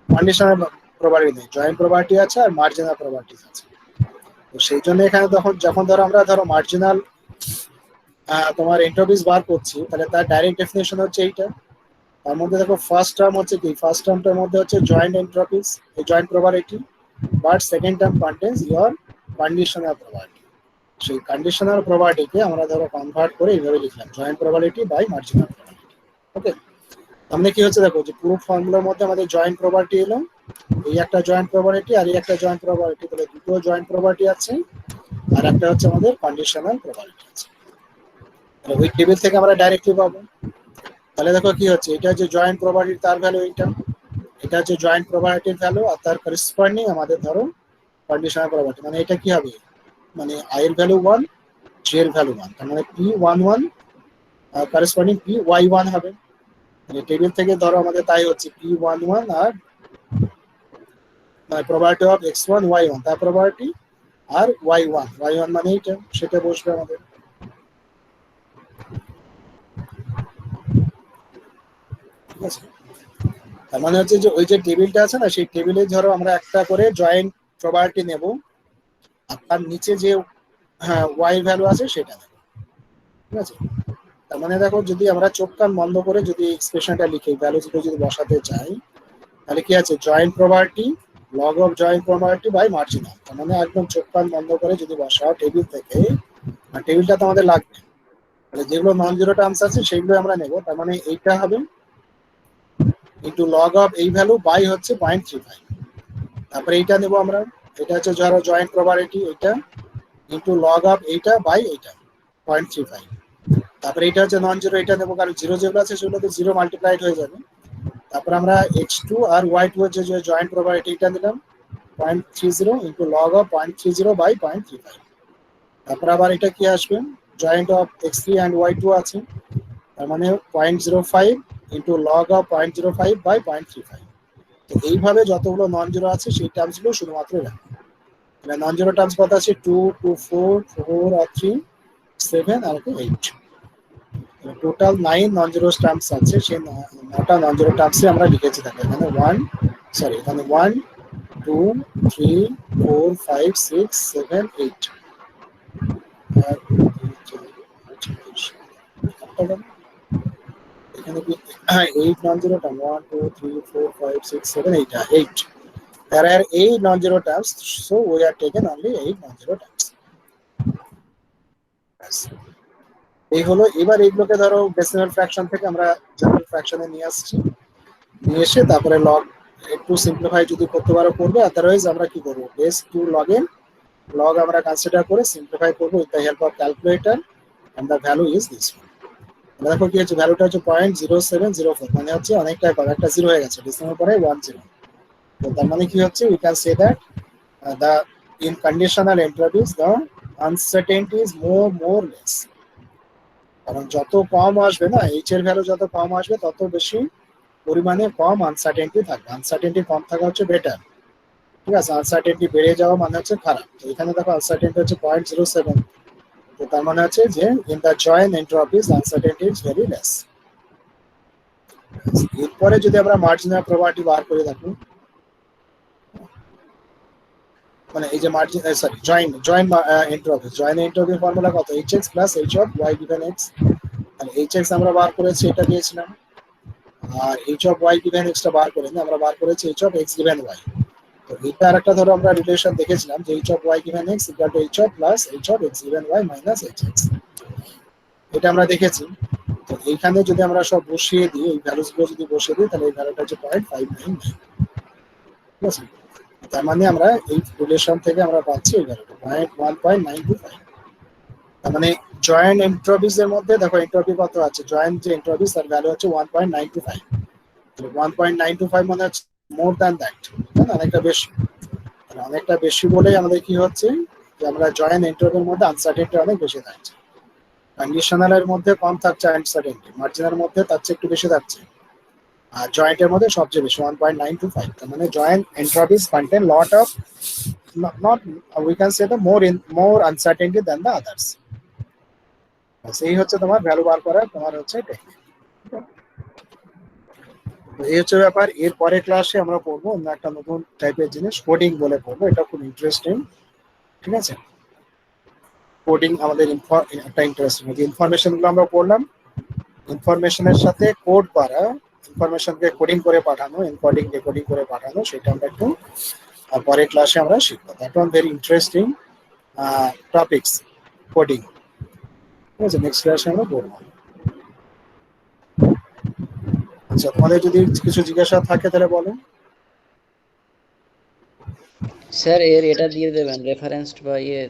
S1: কন্ডিশনাল প্রবাবিলিটি নেই, জয়েন্ট প্রবাবিলিটি আছে আর মার্জিনাল প্রবাবিলিটি আছে। তো সেই জন্য এখানে যখন ধরো আমরা ধরো মার্জিনাল তোমার এন্ট্রপিস বার করছি, তাহলে তার ডাইরেক্ট ডেফিনেশন হচ্ছে এইটা। তার মধ্যে দেখো ফার্স্ট টার্ম হচ্ছে কি, ফার্স্ট টার্মটার মধ্যে হচ্ছে জয়েন্ট এন্ট্রপিস, এই joint probability, but second term contains your conditional probability, সেই কন্ডিশনাল প্রবাবিলিটিকে আমরা ধরো কনভার্ট করে এইভাবে লিখলাম joint probability by marginal probability. Okay, তাহলে কি হচ্ছে দেখো যে পুরো ফর্মুলার মধ্যে আমাদের জয়েন্ট প্রবাবিলিটি এলো, এই একটা জয়েন্ট প্রবাবিলিটি আর এই একটা জয়েন্ট প্রবাবিলিটি, তাহলে দুটো জয়েন্ট প্রবাবিলিটি আছে আর একটা হচ্ছে আমাদের কন্ডিশনাল প্রবাবিলিটি আছে। তাহলে ওই টেবিল থেকে আমরা ডাইরেক্টলি পাবো। তাহলে দেখো কি হচ্ছে, এটা হচ্ছে জয়েন্ট প্রবাবিলিটি, তার ভ্যালু এইটা, এটা হচ্ছে জয়েন্ট প্রবাবিলিটির ভ্যালু আর তার করেসপন্ডিং আমাদের ধরো কন্ডিশনাল প্রবাবিলিটি, মানে এটা কি হবে, মানে আই এর ভ্যালু 1, জি এর ভ্যালু 1, তার মানে P11 করেসপন্ডিং Py1 হবে। মানে টেবিল থেকে ধরো আমাদের তাই হচ্ছে P11 R probability of x1 y1 তার প্রবাবিলিটি আর y1 মানে এইটা, সেটা বসবে আমাদের। ঠিক আছে, তার মানে হচ্ছে যে ওই যে টেবিলটা আছে না, সেই টেবিলে ধরো আমরা একটা করে জয়েন্ট প্রবাবিলিটি নেব আর তার নিচে যে ওয়াই ভ্যালু আছে সেটা নেব। ঠিক আছে, তার মানে দেখো যদি আমরা চোখ কান বন্ধ করে যদি এক্সপ্রেশনটা লিখি, ভ্যালু যদি বসাতে চাই, তাহলে কি আছে joint probability log of joint probability by marginal. তার মানে একদম চোখ কান বন্ধ করে যদি বসাও টেবিল থেকে, আর টেবিলটা তো আমাদের লাগবে, তাহলে যেগুলো নন জিরো টার্মস আছে সেগুলো আমরা নেব। তার মানে এইটা হবে ইন্টু লগ অফ এই ভ্যালু বাই হচ্ছে 0.35, তারপরে এইটা নেব আমরা, এটা হচ্ছে ধরো জয়েন্ট প্রবাবিলিটি, এটা ইন্টু লগ অফ এইটা বাই এইটা 0.35, তারপরে এটা হচ্ছে নন জিরো, এটা নেবো কারণ জিরো যেগুলো আছে সেগুলো তো জিরো মাল্টিপ্লাইড হয়ে যাবে। তারপর আমরা x2 আর y2 হচ্ছে যে জয়েন্ট প্রবাবিলিটি, এটা নিলাম 0.30 ইন্টু লগ অফ 0.30 বাই 0.35, তারপর আবার এটা কি আসবে joint of x3 and y2 আছে, তার মানে 0.05 ইন্টু লগ অফ 0.05 বাই 0.35। তো এইভাবে যতগুলো নন জিরো আছে সেই টার্মস গুলো শুধুমাত্র রাখবো। মানে নন জিরো টার্মস কত আছে 2, 2, 4, 4 আর 3, 7 আর 8, টোটাল 9 নন জিরো টার্মস আছে। সেই 9টা নন জিরো টার্মসে আমরা লিখেছি থাকে এখানে 1, 2, 3, 4, 5, 6, 7, 8, এখানে কি 8 non zero term 1, 2, 3, 4, 5, 6, 7, 8, there are 8 non-zero terms, so we are taken only 8 non-zero terms. এই হলো, এবার এইগুলোকে ধরো ডেসিমাল ফ্র্যাকশন থেকে আমরা জেনারেল ফ্র্যাকশনে নিয়ে আসছি, নিয়ে এসে তারপরে লগ একটু সিম্পলিফাই যদি করতে পারো করবে, আদারওয়াইজ আমরা কি করবো base two log in log আমরা কনসিডার করে সিম্পলিফাই করবো with the help of calculator and the value is this one. দেখো কি হচ্ছে ভ্যালুটা হচ্ছে 0.0704, মানে হচ্ছে অনেকটা একটা জিরো হয়ে গেছে, ডিসিমাল পরে 10। তো তার মানে কি হচ্ছে we can say that the in conditional entropies the uncertainty is more less, কারণ যত কম আসবে না এইচ এর ভ্যালু যত কম আসবে তত বেশি পরিমাণে কম আনসার্টেনটি থাকবে, আনসার্টেনটি কম থাকা হচ্ছে বেটার। ঠিক আছে, আনসার্টেনটি বেড়ে যাওয়া মানে হচ্ছে খারাপ। তো এখানে দেখো আনসার্টেনটি হচ্ছে 0.07, তো তার মানে হচ্ছে যে in the joint entropies uncertainty is very less. এরপরে যদি আমরা মার্জিনাল প্রবাবিলিটি বার করে দেখো, মানে এই যে margin sorry joint entropy formula কত hx plus h of y given x, আর hx আমরা বার করেছি এটা দিয়েছিলাম, আর h of y given x টা বার করে আমরা বার করেছি h of x given y। তো এটা আরেকটা ধরো আমরা রিলেশন দেখেছিলাম যে h of y given x equal two h of plus h of x given y minus hx, এটা আমরা দেখেছি। তো এইখানে যদি আমরা সব বসিয়ে দিই, এই ভ্যালুস গুলো যদি বসিয়ে দিই, তাহলে এই ভ্যালুটা হচ্ছে 0.599। ঠিক আছে, তার মানে আমরা এই রিলেশন থেকে আমরা পাচ্ছি এই ভ্যালুটা 1.925। তার মানে জয়েন্ট এন্ট্রপিস এর মধ্যে দেখো এন্ট্রপি কত আছে, জয়েন্ট যে এন্ট্রপিস তার ভ্যালু হচ্ছে 1.925, তাহলে 1.925 মানে হচ্ছে মোর দ্যান দ্যাট, অনেকটা বেশি। অনেকটা বেশি বলেই আমাদের কি হচ্ছে যে আমরা জয়েন্ট এন্ট্রপির মধ্যে আনসার্টেনটি অনেক বেশি থাকছে, কন্ডিশনালের মধ্যে কম থাকছে আনসার্টেনটি, মার্জিনাল মধ্যে তার চেয়ে একটু বেশি থাকছে, আর জয়েন্টের মধ্যে সবচেয়ে বেশি 1.925। তার মানে joint entropies contain lot of not we can say the more uncertainty than the others। সেই হচ্ছে তোমার ভ্যালু বার করার তোমার হচ্ছে টেকনিক। এই হচ্ছে ব্যাপার। এর পরের ক্লাসে আমরা পড়বো অন্য একটা নতুন টাইপের জিনিস, কোডিং বলে পড়বো, এটা খুব ইন্টারেস্টিং। ঠিক আছে, কোডিং আমাদের একটা ইন্টারেস্টিং, যে ইনফরমেশন গুলো আমরা পড়লাম, ইনফরমেশনের সাথে কোড করা, ইনফরমেশনকে কোডিং করে পাঠানো, এনকোডিং ডিকোডিং করে পাঠানো, সেটা আমরা একটু পরের ক্লাসে আমরা শিখবো। That one very interesting topics. Coding. ঠিক আছে, নেক্সট ক্লাসে আমরা বলবো। আচ্ছা, তোমাদের যদি কিছু জিজ্ঞাসা থাকে তাহলে বলো।
S3: স্যার এর এটা দিয়ে দেবেন রেফারেন্সড বা ইয়ে